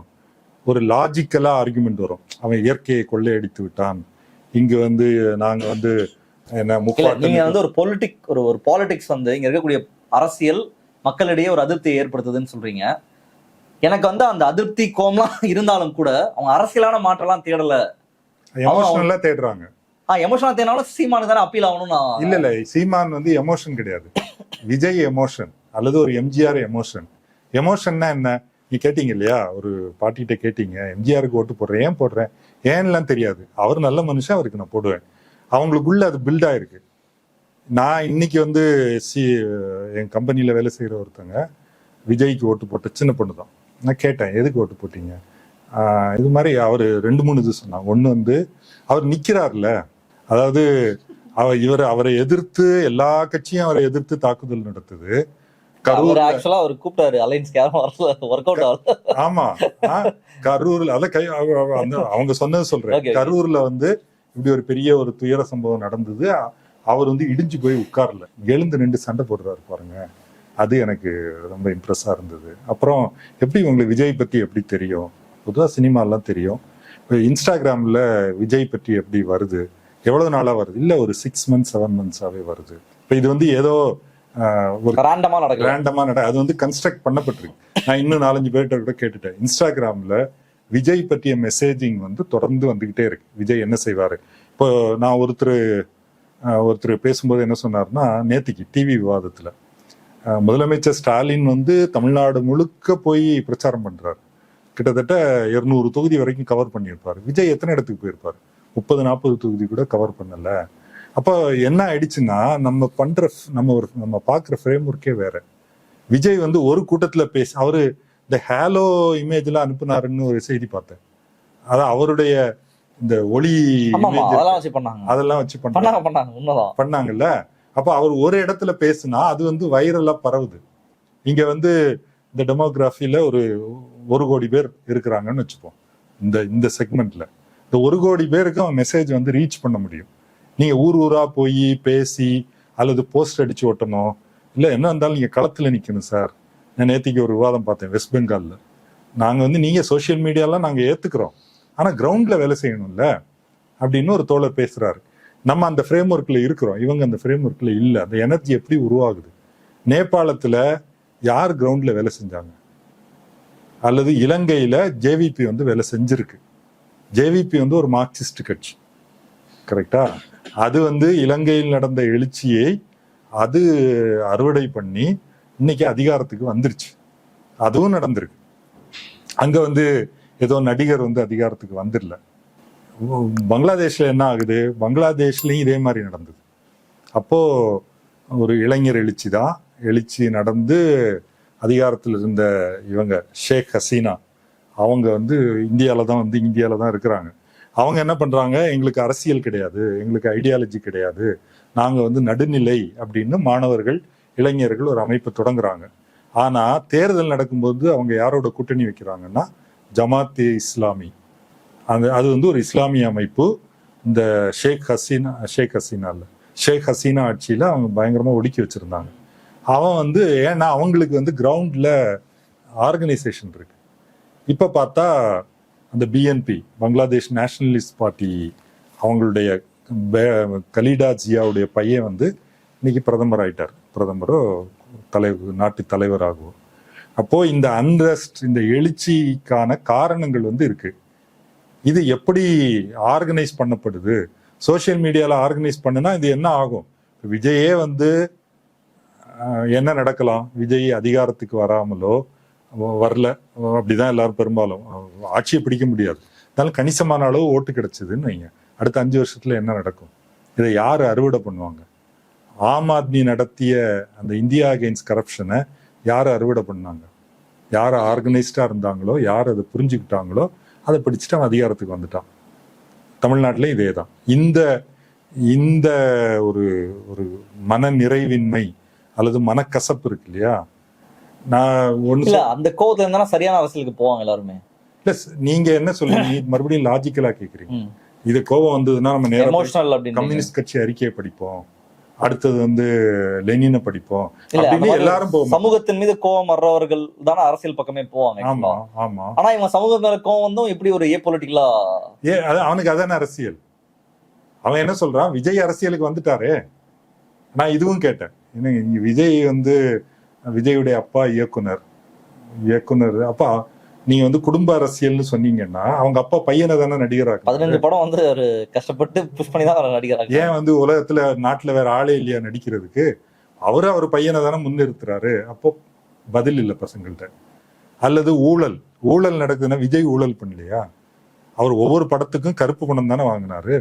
ஒரு லாஜிக்கலா ஆர்குமெண்ட் வரும். அவன் இயற்கையை கொள்ளையடித்து விட்டான், இங்க வந்து நாங்க வந்து என்ன நீங்க வந்து ஒரு பாலிடிக்ஸ் வந்து இங்க இருக்கக்கூடிய அரசியல் மக்களிடையே ஒரு அதிருப்தியை ஏற்படுத்துதுன்னு சொல்றீங்க. எனக்கு வந்து அந்த அதிருப்தி கோம்லாம் இருந்தாலும் கூட அவங்க அரசியலான மாற்றம்லாம் தேடல, எமோஷனலா தேடுறாங்க. எமோஷனலா தேடினாலும் சீமானு தானே அப்பீல் ஆகணும்னா இல்ல சீமான் வந்து எமோஷன் கிடையாது. விஜய் எமோஷன் அல்லது ஒரு எம்ஜிஆர் எமோஷன். எமோஷன்னா என்ன? நீ கேட்டீங்க இல்லையா, ஒரு பாட்டிகிட்ட கேட்டீங்க, எம்ஜிஆருக்கு ஓட்டு போடுறேன், ஏன் போடுறேன், ஏன்லாம் தெரியாது, அவர் நல்ல மனுஷன், அவருக்கு நான் போடுவேன். அவங்களுக்குள்ள அது பில்ட் ஆயிருக்கு. நான் இன்னைக்கு வந்து என் கம்பெனியில் வேலை செய்கிற ஒருத்தங்க விஜய்க்கு ஓட்டு போட்ட சின்ன பொண்ணு தான். நான் கேட்டேன், எதுக்கு ஓட்டு போட்டீங்க? இது மாதிரி அவர் 2-3 இது சொன்னாங்க. ஒன்று வந்து அவர் நிற்கிறார்ல, அதாவது அவரை எதிர்த்து எல்லா கட்சியும் அவரை எதிர்த்து தாக்குதல் நடத்துது. ஆமா, கரூர்ல அவங்க சொன்னது சொல்றேன். கரூர்ல வந்து இப்படி ஒரு பெரிய ஒரு துயர சம்பவம் நடந்தது. அவர் வந்து இடிஞ்சு போய் உட்கார்ல, எழுந்து நின்று சண்டை போடுறாரு பாருங்க. அது எனக்கு ரொம்ப இம்ப்ரெஸ்ஸா இருந்தது. அப்புறம் எப்படி உங்களுக்கு விஜய் பத்தி எப்படி தெரியும்? பொதுவாக சினிமாலாம் தெரியும். இப்போ இன்ஸ்டாகிராம்ல விஜய் பற்றி எப்படி வருது? எவ்வளவு நாளா வருது? இல்ல ஒரு 6 months 7 months வருது. இப்போ இது வந்து ஏதோ ஒரு ரேண்டமா அது வந்து கன்ஸ்ட்ரக்ட் பண்ணப்பட்டிருக்கு. நான் இன்னும் 4-5 பேர்கிட்ட கூட கேட்டுட்டேன். இன்ஸ்டாகிராம்ல விஜய் பற்றிய மெசேஜிங் வந்து தொடர்ந்து வந்துகிட்டே இருக்கு. விஜய் என்ன செய்வாரு? இப்போ நான் ஒருத்தர் பேசும்போது என்ன சொன்னார்னா, நேத்திக்கு டிவி விவாதத்துல முதலமைச்சர் ஸ்டாலின் வந்து தமிழ்நாடு முழுக்க போய் பிரச்சாரம் பண்றாரு. கிட்டத்தட்ட 200 தொகுதி வரைக்கும் கவர் பண்ணியிருப்பாரு. விஜய் எத்தனை இடத்துக்கு போயிருப்பாரு? 30-40 தொகுதி கூட கவர் பண்ணல. அப்போ என்ன ஆயிடுச்சுன்னா, நம்ம பாக்குற ஃப்ரேம் ஒர்க்கே வேற. விஜய் வந்து ஒரு கூட்டத்துல அவரு இந்த ஹேலோ இமேஜ் எல்லாம் அனுப்புனாருன்னு ஒரு செய்தி பார்த்தேன். அதான் அவருடைய இந்த ஒளி அதெல்லாம் வச்சு பண்ணாங்கல்ல. அப்ப அவர் ஒரு இடத்துல பேசுனா அது வந்து வைரலா பரவுது. இங்க வந்து இந்த டெமோகிராஃபில ஒரு 1 கோடி பேர் இருக்கிறாங்கன்னு வச்சுப்போம். இந்த செக்மெண்ட்ல இந்த 1 கோடி பேருக்கு அவன் மெசேஜ் வந்து ரீச் பண்ண முடியும். நீங்க ஊரா போய் பேசி அல்லது போஸ்ட் அடிச்சு ஓட்டணும், இல்ல என்ன இருந்தாலும் நீங்க களத்துல நிக்கணும் சார். நான் நேத்திக்கு ஒரு விவாதம் பார்த்தேன் வெஸ்ட் பெங்கால்ல. நாங்க வந்து நீங்க சோசியல் மீடியாலாம் நாங்க ஏத்துக்கிறோம், ஆனா கிரவுண்ட்ல வேலை செய்யணும்ல அப்படின்னு ஒரு தோழர் பேசுறாரு. நம்ம அந்த ஃப்ரேம் ஒர்க்ல இருக்கிறோம், இவங்க அந்த ஃப்ரேம் ஒர்க்ல இல்ல. அந்த எனர்ஜி எப்படி உருவாகுது? நேபாளத்துல யார் கிரவுண்ட்ல வேலை செஞ்சாங்க? அல்லது இலங்கையில ஜேவிபி வந்து வேலை செஞ்சிருக்கு. ஜேவிபி வந்து ஒரு மார்க்சிஸ்ட் கட்சி, கரெக்டா? அது வந்து இலங்கையில் நடந்த எழுச்சியை அது அறுவடை பண்ணி இன்னைக்கு அதிகாரத்துக்கு வந்துருச்சு. அதுவும் நடந்திருக்கு. அங்க வந்து ஏதோ நடிகர் வந்து அதிகாரத்துக்கு வந்துடல. பங்களாதேஷ்ல என்ன ஆகுது? பங்களாதேஷ்லயும் இதே மாதிரி நடந்தது. அப்போ ஒரு இளைஞர் எழுச்சி நடந்து அதிகாரத்தில் இருந்த இவங்க ஷேக் ஹசீனா அவங்க வந்து இந்தியால தான் இருக்கிறாங்க. அவங்க என்ன பண்றாங்க? எங்களுக்கு அரசியல் கிடையாது, எங்களுக்கு ஐடியாலஜி கிடையாது, நாங்க வந்து நடுநிலை அப்படின்னு மாணவர்கள் இளைஞர்கள் ஒரு அமைப்பு தொடங்குறாங்க. ஆனா தேர்தல் நடக்கும்போது அவங்க யாரோட கூட்டணி வைக்கிறாங்கன்னா ஜமாத் இஸ்லாமி. அது வந்து ஒரு இஸ்லாமிய அமைப்பு. இந்த ஷேக் ஹசீனா ஆட்சியில அவங்க பயங்கரமா ஒடுக்கி வச்சிருந்தாங்க. அவன் வந்து ஏன்னா அவங்களுக்கு வந்து கிரவுண்ட்ல ஆர்கனைசேஷன் இருக்கு. இப்ப பார்த்தா அந்த பிஎன்பி பங்களாதேஷ் நேஷனலிஸ்ட் பார்ட்டி அவங்களுடைய கலீடா ஜியாவுடைய பையன் வந்து இன்னைக்கு பிரதமர் ஆயிட்டார். பிரதமரோ நாட்டு தலைவராகவும். அப்போ இந்த அன்ரெஸ்ட், இந்த எழுச்சிக்கான காரணங்கள் வந்து இருக்கு. இது எப்படி ஆர்கனைஸ் பண்ணப்படுது? சோசியல் மீடியால ஆர்கனைஸ் பண்ணுனா இது என்ன ஆகும்? விஜயே வந்து என்ன நடக்கலாம்? விஜய் அதிகாரத்துக்கு வரல, அப்படிதான் எல்லாரும் பெரும்பாலும் ஆட்சியை பிடிக்க முடியாது. அதனால கணிசமான அளவு ஓட்டு கிடைச்சதுன்னு வைங்க. அடுத்த 5 வருஷத்துல என்ன நடக்கும்? இதை யாரு அறுவடை பண்ணுவாங்க? ஆம் ஆத்மி நடத்திய அந்த இந்தியா அகெயின்ஸ்ட் கரப்ஷனை யாரு அறுவடை பண்ணாங்க? யார் ஆர்கனைஸ்டா இருந்தாங்களோ, யார் அதை புரிஞ்சுக்கிட்டாங்களோ அதை பிடிச்சிட்டு அவன் அதிகாரத்துக்கு வந்துட்டான். தமிழ்நாட்டிலே இதே தான். இந்த ஒரு ஒரு மன நிறைவின்மை அல்லது மனக்கசப்பு இருக்கு இல்லையா? நான் ஒண்ணு அந்த கோவத்துல இருந்தா சரியான அரசியலுக்கு போவாங்க எல்லாருமே. இல்ல நீங்க என்ன சொல்லுங்க, மறுபடியும் லாஜிக்கலா கேக்குறீங்க. இது கோபம் வந்ததுன்னா நம்ம நேரம் கம்யூனிஸ்ட் கட்சி அறிக்கையை படிப்போம், அடுத்தது வந்து லெனினை படிப்போம், எல்லாரும் போவோம். சமூகத்தின் மீது கோபம் வர்றவர்கள் தானே அரசியல் பக்கமே போவாங்க. ஆமா ஆமா. ஆனா இவங்க சமூக மேல கோபம் வந்து எப்படி ஒரு பொலிட்டிக்கலா அவனுக்கு அதான அரசியல். அவன் என்ன சொல்றான்? விஜய் அரசியலுக்கு வந்துட்டாரு. நான் இதுவும் கேட்டேன், இங்க விஜய் வந்து விஜயுடைய அப்பா இயக்குனர் அப்பா நீங்க வந்து குடும்ப அரசியல்னு சொன்னீங்கன்னா அவங்க அப்பா பையனை தானே நடிகராக 15 படம் வந்து ஒரு கஷ்டப்பட்டு புஷ் பண்ணி தான் நடிகராக. ஏன் வந்து உலகத்துல நாட்டுல வேற ஆளே இல்லையா நடிக்கிறதுக்கு? அவர் பையனை தானே முன்னிறுத்துறாரு. அப்போ பதில் இல்லை பசங்கள்கிட்ட. அல்லது ஊழல் நடக்குதுன்னா விஜய் ஊழல் பண்ணலையா? அவர் ஒவ்வொரு படத்துக்கும் கருப்பு பணம் தானே வாங்கினாரு.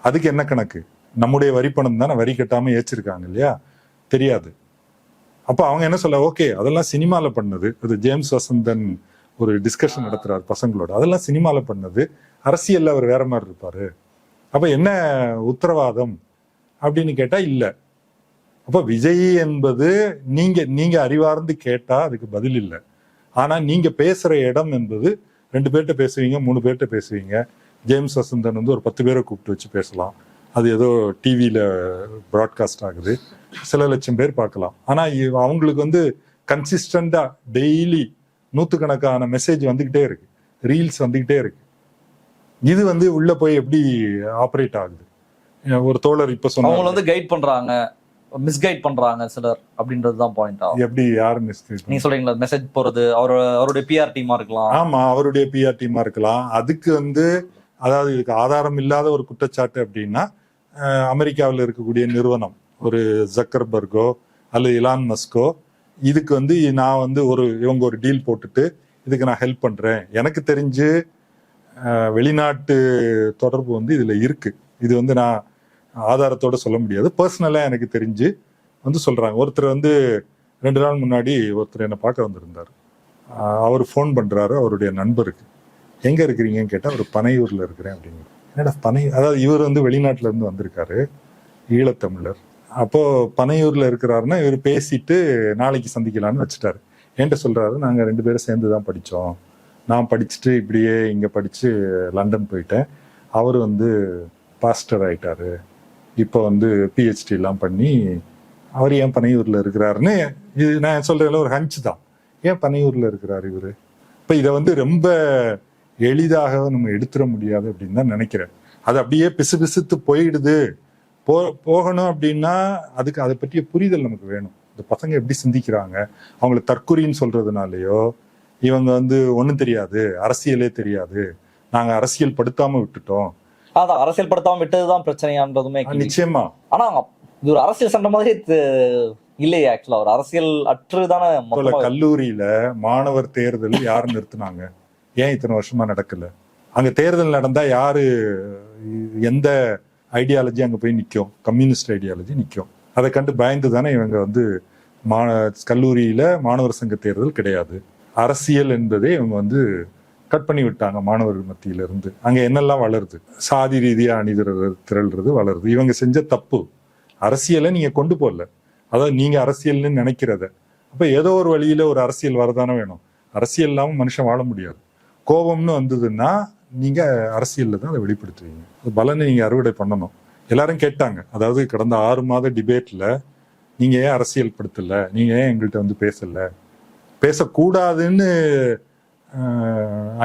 அதுக்கு என்ன கணக்கு? நம்முடைய வரி பணம் தானே, வரி கட்டாம ஏச்சிருக்காங்க இல்லையா, தெரியாது. அப்ப அவங்க என்ன சொல்ல, ஓகே அதெல்லாம் சினிமால பண்ணது. அது ஜேம்ஸ் வசந்தன் ஒரு டிஸ்கஷன் நடத்துறாரு பசங்களோட, அதெல்லாம் சினிமால பண்ணது, அரசியல்ல அவர் வேற மாதிரி இருப்பாரு, அப்ப என்ன உத்தரவாதம் அப்படின்னு கேட்டா இல்ல. அப்ப விஜய் என்பது நீங்க அறிவார்ந்து கேட்டா அதுக்கு பதில் இல்லை. ஆனா நீங்க பேசுற இடம் என்பது 2 பேர்கிட்ட பேசுவீங்க, 3 பேர்கிட்ட பேசுவீங்க. ஜேம்ஸ் வசந்தன் வந்து ஒரு 10 பேரை கூப்பிட்டு வச்சு பேசலாம், அது ஏதோ டிவியில ப்ராட்காஸ்ட் ஆகுது, சில லட்சம் பேர் பார்க்கலாம். ஆனா அவங்களுக்கு வந்து கன்சிஸ்டண்டா டெய்லி நூத்துக்கணக்கான மெசேஜ் வந்துகிட்டே இருக்கு, ரீல்ஸ் வந்துகிட்டே இருக்கு. இது வந்து உள்ள போய் எப்படி ஆப்ரேட் ஆகுது? ஒரு தோழர் இப்ப சொன்னாங்க, அவங்க வந்து கைட் பண்றாங்க, மிஸ்கைட் பண்றாங்க சிலர் அப்படின்றதுதான் பாயிண்ட் ஆகும். எப்படி யாரு மிஸ்கைட்? நீங்க சொல்றீங்களா மெசேஜ் போறது, அவருடைய பிஆர் டீமா இருக்கலாம். ஆமா, அவருடைய பிஆர் டீமா இருக்கலாம். அதுக்கு வந்து அதாவது இதுக்கு ஆதாரம் இல்லாத ஒரு குற்றச்சாட்டு அப்படின்னா, அமெரிக்காவில் இருக்கக்கூடிய நிறுவனம் ஒரு ஜக்கர்பர்கோ அல்லது இலான் மஸ்கோ இதுக்கு வந்து நான் வந்து இவங்க ஒரு டீல் போட்டுட்டு இதுக்கு நான் ஹெல்ப் பண்றேன், எனக்கு தெரிஞ்சு வெளிநாட்டு தொடர்பு வந்து இதுல இருக்கு. இது வந்து நான் ஆதாரத்தோட சொல்ல முடியாது, பர்சனலா எனக்கு தெரிஞ்சு வந்து சொல்றாங்க. ஒருத்தர் வந்து 2 நாள் முன்னாடி ஒருத்தர் என்னை பார்க்க வந்திருந்தார். அவர் ஃபோன் பண்றாரு அவருடைய நண்பருக்கு, எங்க இருக்கிறீங்கன்னு கேட்டா அவர் பனையூர்ல இருக்கிறேன் அப்படிங்க. என்னடா அதாவது இவர் வந்து வெளிநாட்டுல இருந்து வந்திருக்காரு, ஈழத்தமிழர். அப்போ பனையூர்ல இருக்கிறாருன்னா இவர் பேசிட்டு நாளைக்கு சந்திக்கலான்னு வச்சுட்டாரு. என்கிட்ட சொல்றாரு, நாங்க 2 பேரும் சேர்ந்து தான் படிச்சோம், நான் படிச்சுட்டு இப்படியே இங்க படிச்சு லண்டன் போயிட்டேன், அவர் வந்து பாஸ்டர் ஆயிட்டாரு, இப்போ வந்து பிஹெச்டி எல்லாம் பண்ணி அவர் ஏன் பனையூர்ல இருக்கிறாருன்னு. இது நான் சொல்றதுல ஒரு ஹஞ்ச் தான், ஏன் பனையூர்ல இருக்கிறாரு இவரு. இப்ப இதை வந்து ரொம்ப எளிதாக நம்ம எடுத்துட முடியாது அப்படின்னு தான் நினைக்கிறேன். அது அப்படியே பிசுபிசுத்து போயிடுது. போகணும் அப்படின்னா அதுக்கு அதை பற்றிய புரிதல் நமக்கு வேணும். இந்த பசங்க எப்படி சிந்திக்கிறாங்க, அவங்கள தற்குறின்னு சொல்றதுனாலயோ இவங்க வந்து ஒண்ணும் தெரியாது, அரசியலே தெரியாது, நாங்க அரசியல் படுத்தாம விட்டுட்டோம், அதான் அரசியல் படுத்தாம விட்டதுதான் பிரச்சனையான்றதுமே நிச்சயமா. ஆனா இது ஒரு அரசியல் சண்டை மாதிரி இல்லையே, ஆக்சுவலா ஒரு அரசியல் அற்றுதானே. கல்லூரியில மாணவர் தேர்தல் யாரு நிறுத்தினாங்க, ஏன் இத்தனை வருஷமா நடக்கல? அங்க தேர்தல் நடந்தா யாரு எந்த ஐடியாலஜி அங்க போய் நிக்கும்? கம்யூனிஸ்ட் ஐடியாலஜி நிக்கும். அதை கண்டு பயந்து தானே இவங்க வந்து கல்லூரியில மாணவர் சங்க தேர்தல் கிடையாது, அரசியல் என்பதே இவங்க வந்து கட் பண்ணி விட்டாங்க மாணவர்கள் மத்தியில இருந்து. அங்க என்னெல்லாம் வளருது, சாதி ரீதியா திரள்றது வளருது. இவங்க செஞ்ச தப்பு, அரசியலை நீங்க கொண்டு போகல, அதாவது நீங்க அரசியல்னு நினைக்கிறத. அப்ப ஏதோ ஒரு வழியில ஒரு அரசியல் வரதானே வேணும். அரசியல் இல்லாம மனுஷன் வாழ முடியாது. கோபம்னு வந்ததுன்னா நீங்க அரசியல்ல தான் அதை வெளிப்படுத்துவீங்க, அது பலனை நீங்க அறுவடை பண்ணணும். எல்லாரும் கேட்டாங்க, அதாவது கடந்த 6 மாத டிபேட்ல நீங்க ஏன் அரசியல் படுத்தல, நீங்க ஏன் எங்கள்கிட்ட வந்து பேசல, பேசக்கூடாதுன்னு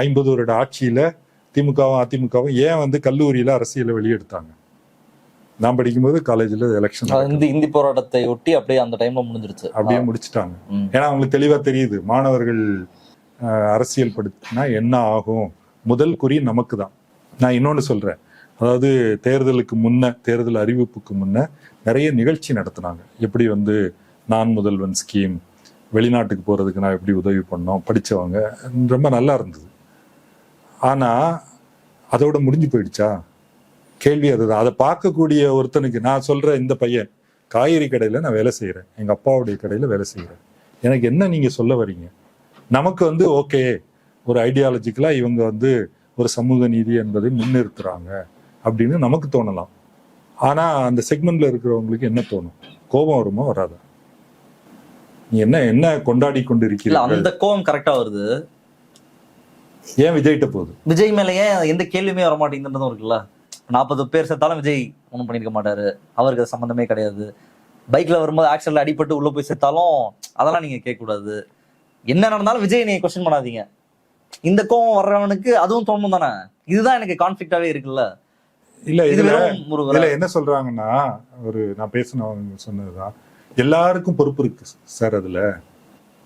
50 வருட ஆட்சியில திமுகவும் அதிமுகவும் ஏன் வந்து கல்லூரியில அரசியலை வெளியெடுத்தாங்க? நான் படிக்கும்போது காலேஜ்ல எலெக்ஷன், இந்தி போராட்டத்தை ஒட்டி அப்படியே அந்த டைம்ல முடிஞ்சிருச்சு, அப்படியே முடிச்சுட்டாங்க. ஏன்னா அவங்களுக்கு தெளிவா தெரியுது மாணவர்கள் அரசியல் படுத்தினா என்ன ஆகும். முதல் குறி நமக்கு தான். நான் இன்னொன்னு சொல்றேன், அதாவது தேர்தலுக்கு முன்ன, தேர்தல் அறிவிப்புக்கு முன்ன நிறைய நிகழ்ச்சி நடத்தினாங்க. எப்படி வந்து நான் முதல்வன் ஸ்கீம், வெளிநாட்டுக்கு போறதுக்கு நான் எப்படி உதவி பண்ணோம், படிச்சவங்க, ரொம்ப நல்லா இருந்தது. ஆனா அதோட முடிஞ்சு போயிடுச்சா? கேள்வி அதுதான். அதை பார்க்கக்கூடிய ஒருத்தனுக்கு நான் சொல்ற, இந்த பையன் காய்கறி கடையில நான் வேலை செய்யறேன், எங்க அப்பாவுடைய கடையில வேலை செய்யறேன், எனக்கு என்ன நீங்க சொல்ல வரீங்க? நமக்கு வந்து ஓகே, ஒரு ஐடியாலஜிக்கலா இவங்க வந்து ஒரு சமூக நீதி என்பதை முன்னிறுத்துறாங்க அப்படின்னு நமக்கு தோணலாம். ஆனா அந்த செக்மெண்ட்ல இருக்கிறவங்களுக்கு என்ன தோணும்? கோபம் வருமா வராதா? நீ என்ன கொண்டாடி கொண்டு இருக்கிறீங்க? அந்த கோபம் கரெக்டா வருது. ஏன் விஜய்கிட்ட போகுது? விஜய் மேல ஏன் எந்த கேள்வியுமே வர மாட்டேங்குதுன்றதும் இருக்குல்ல. 40 பேர் சேர்த்தாலும் விஜய் ஒன்றும் பண்ணிருக்க மாட்டாரு, அவருக்கு அது சம்பந்தமே கிடையாது. பைக்ல வரும்போது ஆக்சிடென்ட்ல அடிபட்டு உள்ள போய் சேர்த்தாலும் அதெல்லாம் நீங்க கேட்க கூடாது. என்ன நடந்தாலும் விஜய் நீங்க கொஸ்டின் பண்ணாதீங்க. இந்த கோவம் வர்றவனுக்கு அதுவும் தோணும் தானே. இதுதான் எனக்கு கான்ஃபிளிக்டாவே இருக்குல்ல. இல்ல இதுல என்ன சொல்றாங்கன்னா, நான் பேசினவங்க சொன்னதுதான், எல்லாருக்கும் பொறுப்பு இருக்கு சார். அதுல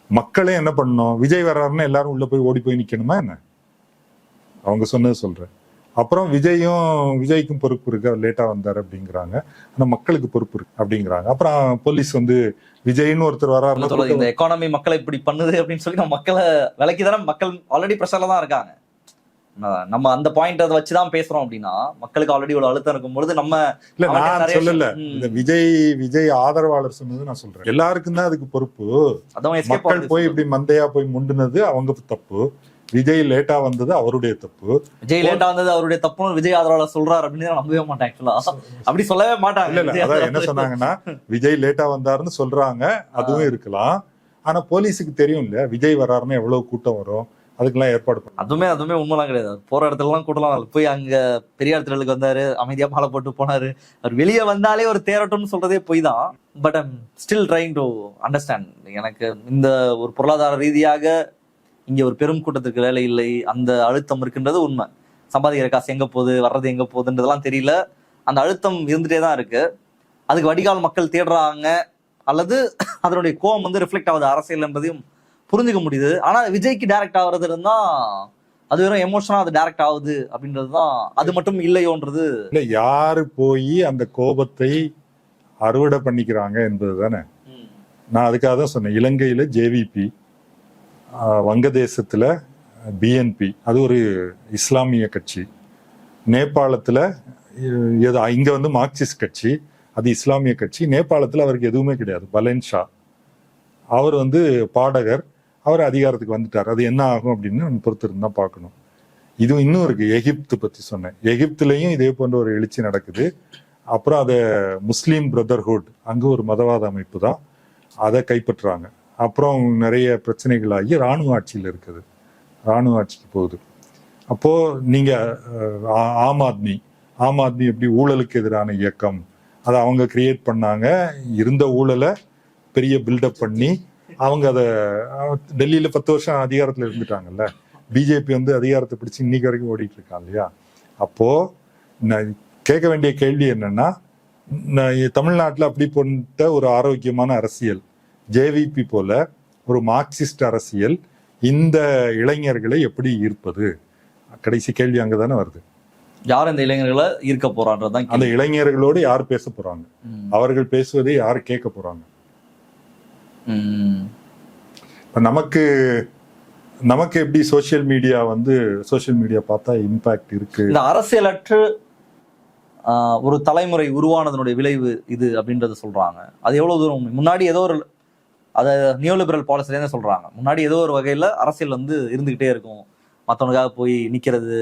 மக்களே என்ன பண்ணணும், விஜய் வர்றாருன்னா எல்லாரும் உள்ள போய் ஓடி போய் நிக்கணுமா என்ன? அவங்க சொன்னது சொல்றேன். அப்புறம் விஜய்க்கும் பொறுப்பு இருக்கு, அவர் லேட்டா வந்தாரு அப்படிங்கிறாங்க. ஆனா மக்களுக்கு பொறுப்பு இருக்கு அப்படிங்கிறாங்க. அப்புறம் போலீஸ் வந்து விஜய்னு ஒருத்தர் வர்றாரு, இந்த எக்கானமி மக்களை இப்படி பண்ணுது அப்படின்னு சொல்லி மக்களை விலைக்கு தானே, மக்கள் ஆல்ரெடி பிரஷர்ல தான் இருக்காங்க. நம்ம அந்த பாயிண்ட் அதை வச்சுதான் பேசுறோம் அப்படின்னா மக்களுக்கு ஆல்ரெடி ஒரு அழுத்தம் இருக்கும் பொழுது நம்ம இல்ல அவன்கிட்ட நான் நிறைய சொல்லல, விஷயம், இந்த விஜய் ஆதரவாளர் சொன்னது நான் சொல்றேன். எல்லாருக்கும் தான் அதுக்கு பொறுப்பு. அதான் escape மக்கள் ஆகுது போய் சொல்றது. இப்படி மந்தையா போய் முண்டுனது அவங்க தப்பு, விஜய் லேட்டா வந்தது அவருடைய தப்பு. விஜய் லேட்டா வந்தது அவருடைய தப்புன்னு விஜய் ஆதரவாளர் சொல்றாரு அப்படின்னு நான் நம்பவே மாட்டேன். ஆக்சுவலா அப்படி சொல்லவே மாட்டாங்க. இல்ல இல்ல, அதான் என்ன சொன்னாங்கன்னா விஜய் லேட்டா வந்தாருன்னு சொல்றாங்க, அதுவும் இருக்கலாம். ஆனா போலீஸுக்கு தெரியும் இல்ல விஜய் வர்றாருன்னா எவ்வளவு கூட்டம் வரும், அதுக்கெல்லாம் ஏற்பாடு பண்ண. அதுவுமே உண்மைலாம் கிடையாது. போற இடத்துல எல்லாம் கூட்டலாம் போய் அங்க பெரியார் திடலுக்கு வந்தாரு, அமைதியா மாலை போட்டு போனாரு. அவர் வெளியே வந்தாலே ஒரு தேரட்டும்னு சொல்றதே போய் தான். But I'm still trying to understand. எனக்கு இந்த ஒரு பொருளாதார ரீதியாக இங்க ஒரு பெரும் கூட்டத்திற்கு வேலை இல்லை, அந்த அழுத்தம் இருக்கின்றது உண்மை. சம்பாதிக்கிற காசு எங்க போகுது, வர்றது எங்க போகுதுன்றதெல்லாம் தெரியல. அந்த அழுத்தம் இருந்துட்டே தான் இருக்கு. அதுக்கு வடிகால் மக்கள் தேடுறாங்க, அல்லது அதனுடைய கோவம் வந்து ரிஃப்ளெக்ட் ஆகுது அரசியல் என்பதையும் புரிஞ்சுக்க முடியுது. ஆனா விஜய்க்கு டைரக்ட் ஆகுறது இருந்தா அது வெறும் எமோஷனா அது டைரக்ட் ஆகுது அப்படின்றதுதான், அது மட்டும் இல்லையோன்றது. இல்ல யாரு போய் அந்த கோபத்தை அறுவடை பண்ணிக்கிறாங்க என்பது தானே. நான் அதுக்காக தான் சொன்னேன், இலங்கையில ஜேவிபி, வங்கதேசத்துல பிஎன்பி, அது ஒரு இஸ்லாமிய கட்சி. நேபாளத்துல இங்க வந்து மார்க்சிஸ்ட் கட்சி, அது இஸ்லாமிய கட்சி. நேபாளத்துல அவருக்கு எதுவுமே கிடையாது. பலேன் ஷா அவர் வந்து பாடகர், அவர் அதிகாரத்துக்கு வந்துட்டார். அது என்ன ஆகும் அப்படின்னு நம்ம பொறுத்திருந்து தான் பார்க்கணும். இது இன்னும் இருக்கு. எகிப்து பத்தி சொன்னேன், எகிப்துலயும் இதே போன்ற ஒரு எழுச்சி நடக்குது. அப்புறம் அதை முஸ்லீம் பிரதர்ஹுட், அங்க ஒரு மதவாத அமைப்பு தான், அதை கைப்பற்றுறாங்க. அப்புறம் நிறைய பிரச்சனைகளாகி இராணுவ ஆட்சியில் இருக்குது, இராணுவ ஆட்சிக்கு போகுது. அப்போ நீங்க ஆம் ஆத்மி எப்படி ஊழலுக்கு எதிரான இயக்கம், அதை அவங்க கிரியேட் பண்ணாங்க. இருந்த ஊழலை பெரிய பில்டப் பண்ணி அவங்க அதை டெல்லியில 10 வருஷம் அதிகாரத்துல இருந்துட்டாங்கல்ல. பிஜேபி வந்து அதிகாரத்தை பிடிச்சு இன்னைக்கு வரைக்கும் ஓடிட்டு இருக்கான் இல்லையா. அப்போ நான் கேட்க வேண்டிய கேள்வி என்னன்னா, தமிழ்நாட்டில் அப்படி போன்ற ஒரு ஆரோக்கியமான அரசியல், ஜேவிபி போல ஒரு மார்க்சிஸ்ட் அரசியல் இந்த இளைஞர்களை எப்படி ஈர்ப்பது? கடைசி கேள்வி அங்கதானே வருது. யார் இந்த இளைஞர்களை ஈர்க்க போறான்றதுதான். அந்த இளைஞர்களோடு யார் பேச போறாங்க, அவர்கள் பேசுவதை யார் கேட்க போறாங்க? நமக்கு எப்படி சோசியல் மீடியா பார்த்தா இம்பாக்ட் இருக்கு. இந்த அரசியலற்று ஒரு தலைமுறை உருவானதனுடைய விளைவு இது அப்படின்றத சொல்றாங்க. அது எவ்வளவு தூரம்? முன்னாடி ஏதோ ஒரு அதை நியோலிபரல் பாலிசிலேருந்து சொல்றாங்க. முன்னாடி ஏதோ ஒரு வகையில அரசியல் வந்து இருந்துகிட்டே இருக்கும், மற்றவனுக்காக போய் நிக்கிறது,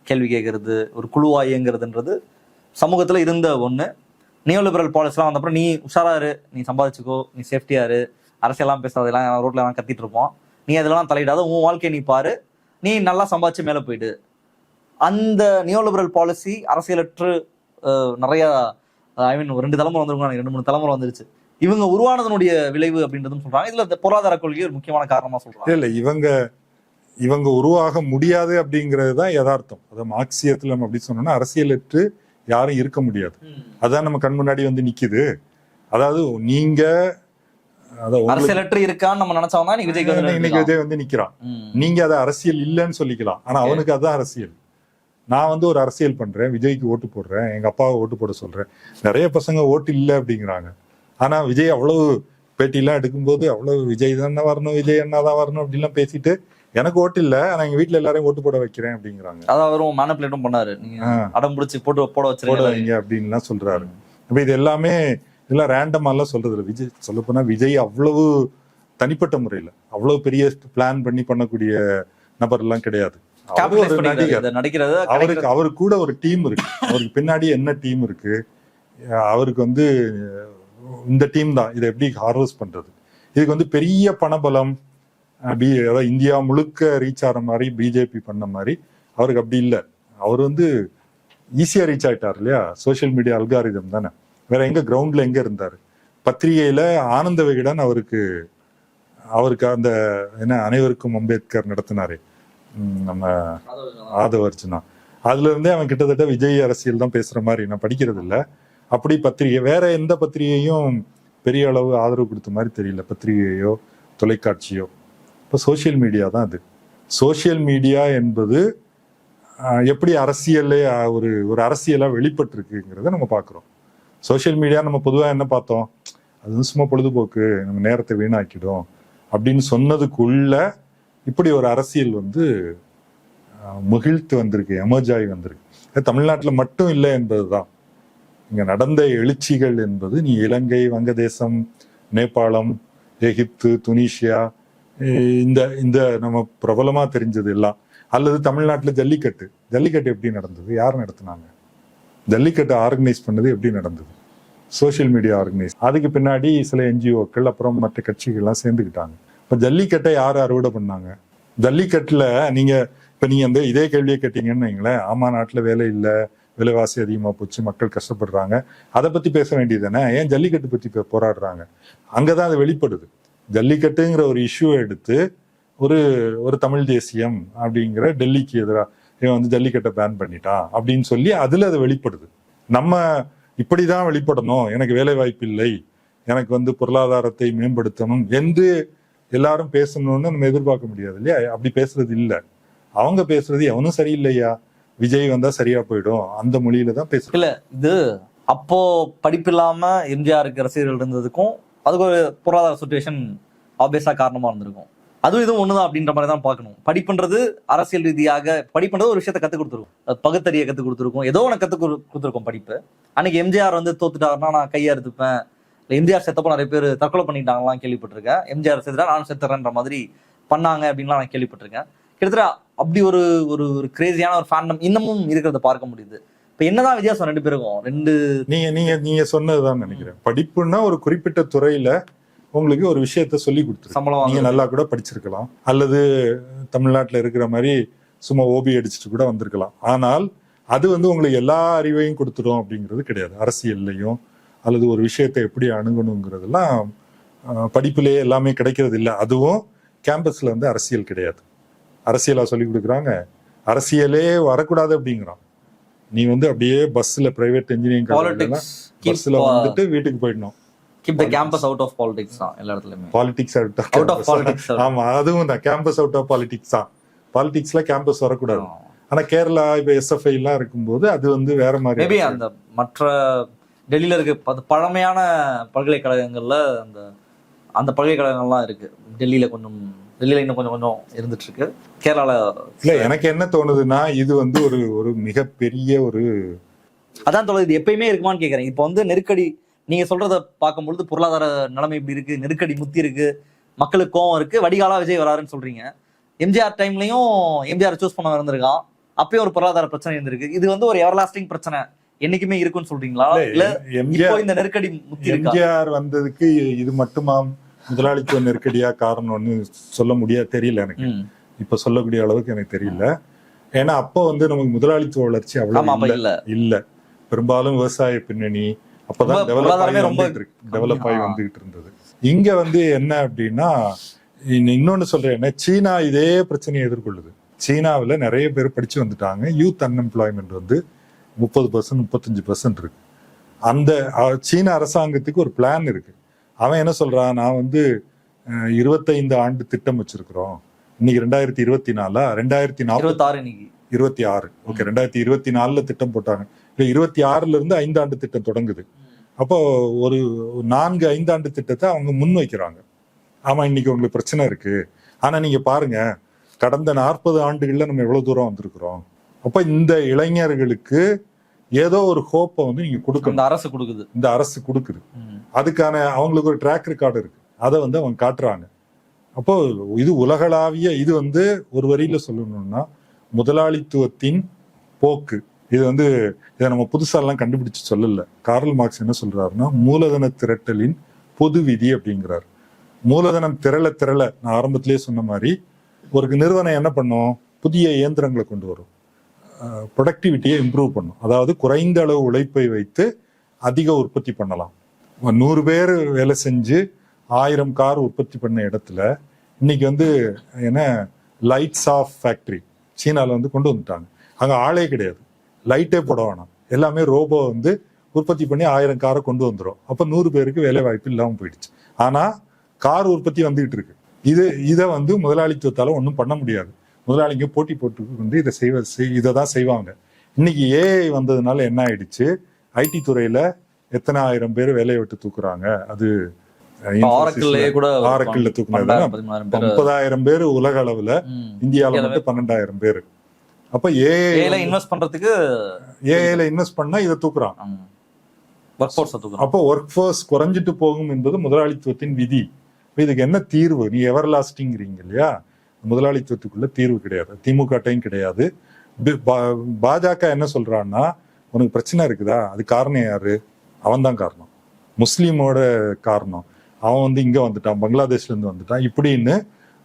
கேள்வி கேட்கறது, ஒரு குழுவா இயங்குறதுன்றது சமூகத்துல இருந்த ஒண்ணு. நியோலிபரல் பாலிசிலாம் வந்தப்பறம் நீ உஷாராரு, நீ சம்பாதிச்சுக்கோ, நீ சேஃப்டியாரு, அரசியலாம் பேசாதெல்லாம், ரோட்ல எல்லாம் கத்திட்டு இருப்போம், நீ அதெல்லாம் தலையிடாத, உன் வாழ்க்கையை நீ பாரு, நீ நல்லா சம்பாதிச்சு மேல போயிடு. அந்த நியோலிபரல் பாலிசி அரசியலற்று நிறைய ஒரு 2 தலைமுறை வந்துருக்காங்க, 2-3 தலைமுறை வந்துருச்சு. இவங்க உருவானதனுடைய விளைவு அப்படின்றதும் சொல்றாங்க. இதுல பொருளாதார கொள்கை ஒரு முக்கியமான காரணமா சொல்றாங்க. இல்ல இவங்க உருவாக முடியாது அப்படிங்கிறது தான் யதார்த்தம். அதை மார்க்சியத்துல நம்ம அப்படி சொன்னோம்னா அரசியலற்று யாரும் இருக்க முடியாது. அதான் நம்ம கண் முன்னாடி வந்து நிக்குது. அதாவது நீங்க அரசியலற்று இருக்கான்னு நம்ம நினைச்சோம்னா இன்னைக்கு விஜய் வந்து நிக்கிறான், நீங்க அதை அரசியல் இல்லைன்னு சொல்லிக்கலாம். ஆனா அவனுக்கு அதான் அரசியல். நான் வந்து ஒரு அரசியல் பண்றேன், விஜய்க்கு ஓட்டு போடுறேன், எங்க அப்பாவை ஓட்டு போட சொல்றேன். நிறைய பசங்க ஓட்டு இல்லை அப்படிங்கிறாங்க. ஆனா விஜய் அவ்வளவு பேட்டிலாம் எடுக்கும்போது அவ்வளவு விஜய் தானே வரணும், விஜய் என்னதான் வரணும் அப்படின்லாம் பேசிட்டு எனக்கு ஓட்டு இல்ல, ஆனா எங்க வீட்டுல எல்லாரையும் ஓட்டு போட வைக்கிறேன் அப்படிங்கிறாங்க. அதான் அவரும் மேனிபுலேட்டும் பண்ணாரு, அடம் பிடிச்சி போட வச்சிருக்கீங்க அப்படின்லாம் சொல்றாரு. அப்ப இது எல்லாமே இதெல்லாம் ரேண்டமா எல்லாம் சொல்றது இல்லை. விஜய் சொல்ல போனா விஜய் அவ்வளவு தனிப்பட்ட முறையில அவ்வளவு பெரிய பிளான் பண்ணி பண்ணக்கூடிய நபர் எல்லாம் கிடையாது. அவருக்கு கூட ஒரு டீம் இருக்கு, அவருக்கு பின்னாடி என்ன டீம் இருக்கு, அவருக்கு வந்து இந்த டீம் தான் இதை எப்படி ஹார்வெஸ்ட் பண்றது. இதுக்கு வந்து பெரிய பணபலம் அதாவது இந்தியா முழுக்க ரீச் ஆகிற மாதிரி பிஜேபி பண்ண மாதிரி அவருக்கு அப்படி இல்லை. அவர் வந்து ஈஸியா ரீச் ஆயிட்டார் இல்லையா, சோசியல் மீடியா அல்காரிதம் தானே. வேற எங்க கிரவுண்ட்ல எங்க இருந்தாரு? பத்திரிகையில ஆனந்த விகடன் அவருக்கு அந்த என்ன அனைவருக்கும் அம்பேத்கர் நடத்தினாரு நம்ம ஆதவர்ஜுனா, அதுல இருந்தே அவன் கிட்டத்தட்ட விஜய் அரசியல் தான் பேசுற மாதிரி. நான் படிக்கிறது இல்லை அப்படி பத்திரிகை, வேற எந்த பத்திரிகையும் பெரிய அளவு ஆதரவு கொடுத்த மாதிரி தெரியல, பத்திரிகையோ தொலைக்காட்சியோ. இப்போ சோசியல் மீடியா தான் அது. சோசியல் மீடியா என்பது எப்படி அரசியலே ஒரு அரசியலா வெளிப்பட்டிருக்குங்கிறத நம்ம பார்க்குறோம். சோசியல் மீடியா நம்ம பொதுவாக என்ன பார்த்தோம், அது சும்மா பொழுதுபோக்கு, நம்ம நேரத்தை வீணாக்கிடும் அப்படின்னு சொன்னதுக்குள்ள இப்படி ஒரு அரசியல் வந்து முகிழ்த்து வந்திருக்கு, எமர்ஜாய் வந்திருக்கு. அது தமிழ்நாட்டில் மட்டும் இல்லை என்பதுதான். இங்க நடந்த எழுச்சிகள் என்பது நீ இலங்கை, வங்கதேசம், நேபாளம், எகிப்து, துனிஷியா, இந்த இந்த நம்ம பிரபலமா தெரிஞ்சது எல்லாம். அல்லது தமிழ்நாட்டில் ஜல்லிக்கட்டு எப்படி நடந்தது, யார் நடத்தினாங்க? ஜல்லிக்கட்டு ஆர்கனைஸ் பண்ணது எப்படி நடந்தது? Social media organise. அதுக்கு பின்னாடி சில என்ஜிஓக்கள் அப்புறம் மற்ற கட்சிகள்லாம் சேர்ந்துக்கிட்டாங்க. இப்போ ஜல்லிக்கட்டை யார் அறுவடை பண்ணாங்க? ஜல்லிக்கட்டுல நீங்க இதே கேள்வியை கேட்டீங்கன்னு வைங்களேன், ஆமா நாட்டில் வேலை இல்லை, விலைவாசி அதிகமாக போச்சு, மக்கள் கஷ்டப்படுறாங்க, அதை பத்தி பேச வேண்டியது தானே. ஏன் ஜல்லிக்கட்டு பத்தி போராடுறாங்க? அங்கதான் அது வெளிப்படுது. ஜல்லிக்கட்டுங்கிற ஒரு இஷ்யூவை எடுத்து ஒரு தமிழ் தேசியம் அப்படிங்கிற டெல்லிக்கு எதிராக இவன் வந்து ஜல்லிக்கட்டை பேன் பண்ணிட்டான் அப்படின்னு சொல்லி அதுல அது வெளிப்படுது. நம்ம இப்படிதான் வெளிப்படணும், எனக்கு வேலை வாய்ப்பு இல்லை, எனக்கு வந்து பொருளாதாரத்தை மேம்படுத்தணும் என்று எல்லாரும் பேசணும்னு நம்ம எதிர்பார்க்க முடியாது இல்லையா? அப்படி பேசுறது இல்லை. அவங்க பேசுறது எவனும் சரியில்லையா, விஜய் வந்தா சரியா போயிடும், அந்த மொழியில தான் பேசுறது. இல்ல, இது அப்போ படிப்பு இல்லாம எம்ஜிஆருக்கு ரசிகர்கள் இருந்ததுக்கும் அதுக்கு ஒரு பொருளாதார சுச்சுவேஷன் ஆப்வியஸா காரணமா இருந்திருக்கும். அதுவும் இதுவும் ஒண்ணுதான் அப்படின்ற மாதிரி தான் பார்க்கணும். படிப்புன்றது அரசியல் ரீதியாக படிப்புன்றது ஒரு விஷயத்த கத்துக் கொடுத்துருக்கும், பகுத்தறியை கத்துக் கொடுத்துருக்கும், ஏதோ ஒன்று கத்துக் கொடுத்துருக்கும் படிப்பு. அன்னைக்கு எம்ஜிஆர் வந்து தோத்துட்டாருன்னா நான் கையை அறுத்துப்பேன், எம்ஜிஆர் செத்தப்போ நிறைய பேர் தற்கொலை பண்ணிட்டாங்கலாம் கேள்விப்பட்டிருக்கேன். எம்ஜிஆர் செத்துட்டா நானும் செத்துறேன்ற மாதிரி பண்ணாங்க அப்படின்லாம் நான் கேள்விப்பட்டிருக்கேன். கிட்டத்தட்ட அப்படி ஒரு ஒரு கிரேசியான ஒரு ஃபேண்டம் இன்னமும் இருக்கிறத பார்க்க முடியுது. இப்ப என்னதான் வித்தியாசம் ரெண்டு பேருக்கும்? நீங்க சொன்னதுதான் நினைக்கிறேன். படிப்புன்னா ஒரு குறிப்பிட்ட துறையில உங்களுக்கு ஒரு விஷயத்த சொல்லி கொடுத்துரு, சம்பளம் நீங்க நல்லா கூட படிச்சிருக்கலாம், அல்லது தமிழ்நாட்டில் இருக்கிற மாதிரி சும்மா ஓபி அடிச்சுட்டு கூட வந்திருக்கலாம். ஆனால் அது வந்து உங்களுக்கு எல்லா அறிவையும் கொடுத்துடும் அப்படிங்கிறது கிடையாது. அரசியல்லையும் அல்லது ஒரு விஷயத்தை எப்படி அணுகணுங்கிறதுலாம் படிப்புலேயே எல்லாமே கிடைக்கிறது இல்லை. அதுவும் கேம்பஸ்ல வந்து அரசியல் கிடையாது. அரசியலா சொல்லி கொடுக்குறாங்க, அரசியலே வரக்கூடாது அப்படிங்கிறான். நீ வந்து அப்படியே பஸ்ல பிரைவேட் இன்ஜினியரிங் பஸ்ல வந்துட்டு வீட்டுக்கு போயிடணும். keep the campus out of politics தான் எல்லா இடத்துலயுமே. Politics out of politics. ஆமா, அதுவும் தான் கேம்பஸ் அவுட் ஆஃப் பாலிடிக்ஸ் தான். பாலிடிக்ஸ்ல கேம்பஸ் வரக்கூடாது. ஆனா கேரளா இப்ப எஸ்எஃப்ஐ எல்லாம் இருக்கும்போது அது வந்து வேற மாதிரி. மேபி அந்த மற்ற டெல்லியில இருக்க பழமையான பல்கலைக்கழகங்கள்ல அந்த பல்கலைக்கழகங்கள்லாம் இருக்கு. டெல்லியில இன்னும் கொஞ்சம் இருந்துட்டு இருக்கு. கேரளால இல்ல. எனக்கு என்ன தோணுதுன்னா இது வந்து ஒரு மிகப்பெரிய அதான் தோணுது. இது எப்பயுமே இருக்குமான்னு கேக்குறேன். இப்போ வந்து நெருக்கடி, நீங்க சொல்றத பார்க்கும்பொழுது பொருளாதார நிலைமை இப்படி இருக்கு, நெருக்கடி முத்தி இருக்கு, மக்களுக்கு கோவம் இருக்கு, வடிகாலா விஜய் வராருன்னு சொல்றீங்க. எம்ஜிஆர் டைம்லயும் எம்ஜிஆர் சூஸ் பண்ண இருந்திருக்கான், அப்பயும் ஒரு பொருளாதார பிரச்சனை இருந்திருக்கு. இது வந்து ஒரு எவர்லாஸ்டிங் பிரச்சனை என்னைக்குமே இருக்குன்னு சொல்றீங்களா? இல்ல இப்போ இந்த நெருக்கடி முத்தி இருக்கு. எம்ஜிஆர் வந்ததுக்கு இது மட்டுமா முதலாளித்துவ நெருக்கடியா காரணம்னு சொல்ல முடியாது, தெரியல எனக்கு. இப்ப சொல்லக்கூடிய அளவுக்கு எனக்கு தெரியல. ஏன்னா அப்போ வந்து நமக்கு முதலாளித்துவ வளர்ச்சி அவ்வளவு இல்ல. பெரும்பாலும் விவசாய பின்னணி அப்பதான் டெவலப் ஆகி வந்துகிட்டு இருந்தது. இங்க வந்து என்ன அப்படின்னா, இன்னொன்னு சொல்றேன், சீனா இதே பிரச்சனையை எதிர்கொள்ளுது. சீனாவில் நிறைய பேர் படிச்சு வந்துட்டாங்க. யூத் அன்எம்ப்ளாய்மெண்ட் வந்து 30%, 35% இருக்கு. அந்த சீன அரசாங்கத்துக்கு ஒரு பிளான் இருக்கு. அவன் என்ன சொல்றான், நான் வந்து 25 ஆண்டு திட்டம் வச்சிருக்கிறோம். இன்னைக்கு 2024 2026 ஓகே, 2024 திட்டம் போட்டாங்க. 26 இருந்து 5 ஆண்டு திட்டம் தொடங்குது. அப்போ ஒரு 4-5 ஆண்டு திட்டத்தை அவங்க முன் வைக்கிறாங்க. ஆமா, இன்னைக்கு உங்களுக்கு பிரச்சனை இருக்கு, ஆனா நீங்க பாருங்க கடந்த 40 ஆண்டுகள்ல நம்ம எவ்வளவு தூரம் வந்திருக்கிறோம். அப்ப இந்த இளைஞர்களுக்கு ஏதோ ஒரு ஹோப்பை வந்து நீங்க கொடுக்கணும். இந்த அரசு கொடுக்குது. அதுக்கான அவங்களுக்கு ஒரு ட்ராக் ரெக்கார்டு இருக்கு, அதை வந்து அவங்க காட்டுறாங்க. அப்போ இது உலகளாவிய, இது வந்து ஒரு வரியில சொல்லணும்னா முதலாளித்துவத்தின் போக்கு. இது வந்து இதை நம்ம புதுசாலாம் கண்டுபிடிச்சு சொல்லல. கார்ல் மார்க்ஸ் என்ன சொல்றாருன்னா, மூலதன திரட்டலின் பொது விதி அப்படிங்கிறார். மூலதனம் திரள நான் ஆரம்பத்திலேயே சொன்ன மாதிரி ஒரு நிறுவனம் என்ன பண்ணும், புதிய இயந்திரங்களை கொண்டு வரும், ப்ரொடக்டிவிட்டியை இம்ப்ரூவ் பண்ணும். அதாவது குறைந்த அளவு உழைப்பை வைத்து அதிக உற்பத்தி பண்ணலாம். 100 பேர் வேலை செஞ்சு 1000 கார் உற்பத்தி பண்ண இடத்துல இன்னைக்கு வந்து என்ன லைட்ஸ் ஆஃப் ஃபேக்டரி சீனால வந்து கொண்டு வந்துட்டாங்க. அங்க ஆளே கிடையாது, லைட்டே போட வேணாம், எல்லாமே ரோபோ வந்து உற்பத்தி பண்ணி 1000 காரை கொண்டு வந்துடும். அப்ப 100 பேருக்கு வேலை வாய்ப்பு இல்லாமல் போயிடுச்சு. ஆனா கார் உற்பத்தி வந்துகிட்டு இருக்கு. இதை வந்து முதலாளித்துவத்தால ஒன்றும் பண்ண முடியாது. முதலாளிங்க போட்டி போட்டு இதை தான் செய்வாங்க. இன்னைக்கு ஏஐ வந்ததுனால என்ன ஆயிடுச்சு, ஐடி துறையில எத்தனை 1000 பேர் வேலையை விட்டு தூக்குறாங்க. அது ஆரக்கிள்ல தூக்குனது 30,000 பேர், உலக அளவுல இந்தியாவில மட்டும் 12,000 பேர். அப்ப ஏஐல இன்வெஸ்ட் பண்றதுக்கு ஏஐல இன்வெஸ்ட் பண்ணா இதை தூக்குறான். Work force தூக்குறான். அப்போ ஒர்க் ஃபோர்ஸ் குறைஞ்சிட்டு போகும் என்பது முதலாளித்துவத்தின் விதி. இதுக்கு என்ன தீர்வு? நீ எவர் லாஸ்டிங்கிறீங்க இல்லையா? முதலாளித்துவத்துக்குள்ள தீர்வு கிடையாது, திமுகட்டையும் கிடையாது. பாஜக என்ன சொல்றான்னா, உனக்கு பிரச்சனை இருக்குதா, அது காரணம் யாரு? அவன் தான் காரணம், முஸ்லீமோட காரணம். அவன் வந்து இங்க வந்துட்டான், பங்களாதேஷ்ல இருந்து வந்துட்டான் இப்படின்னு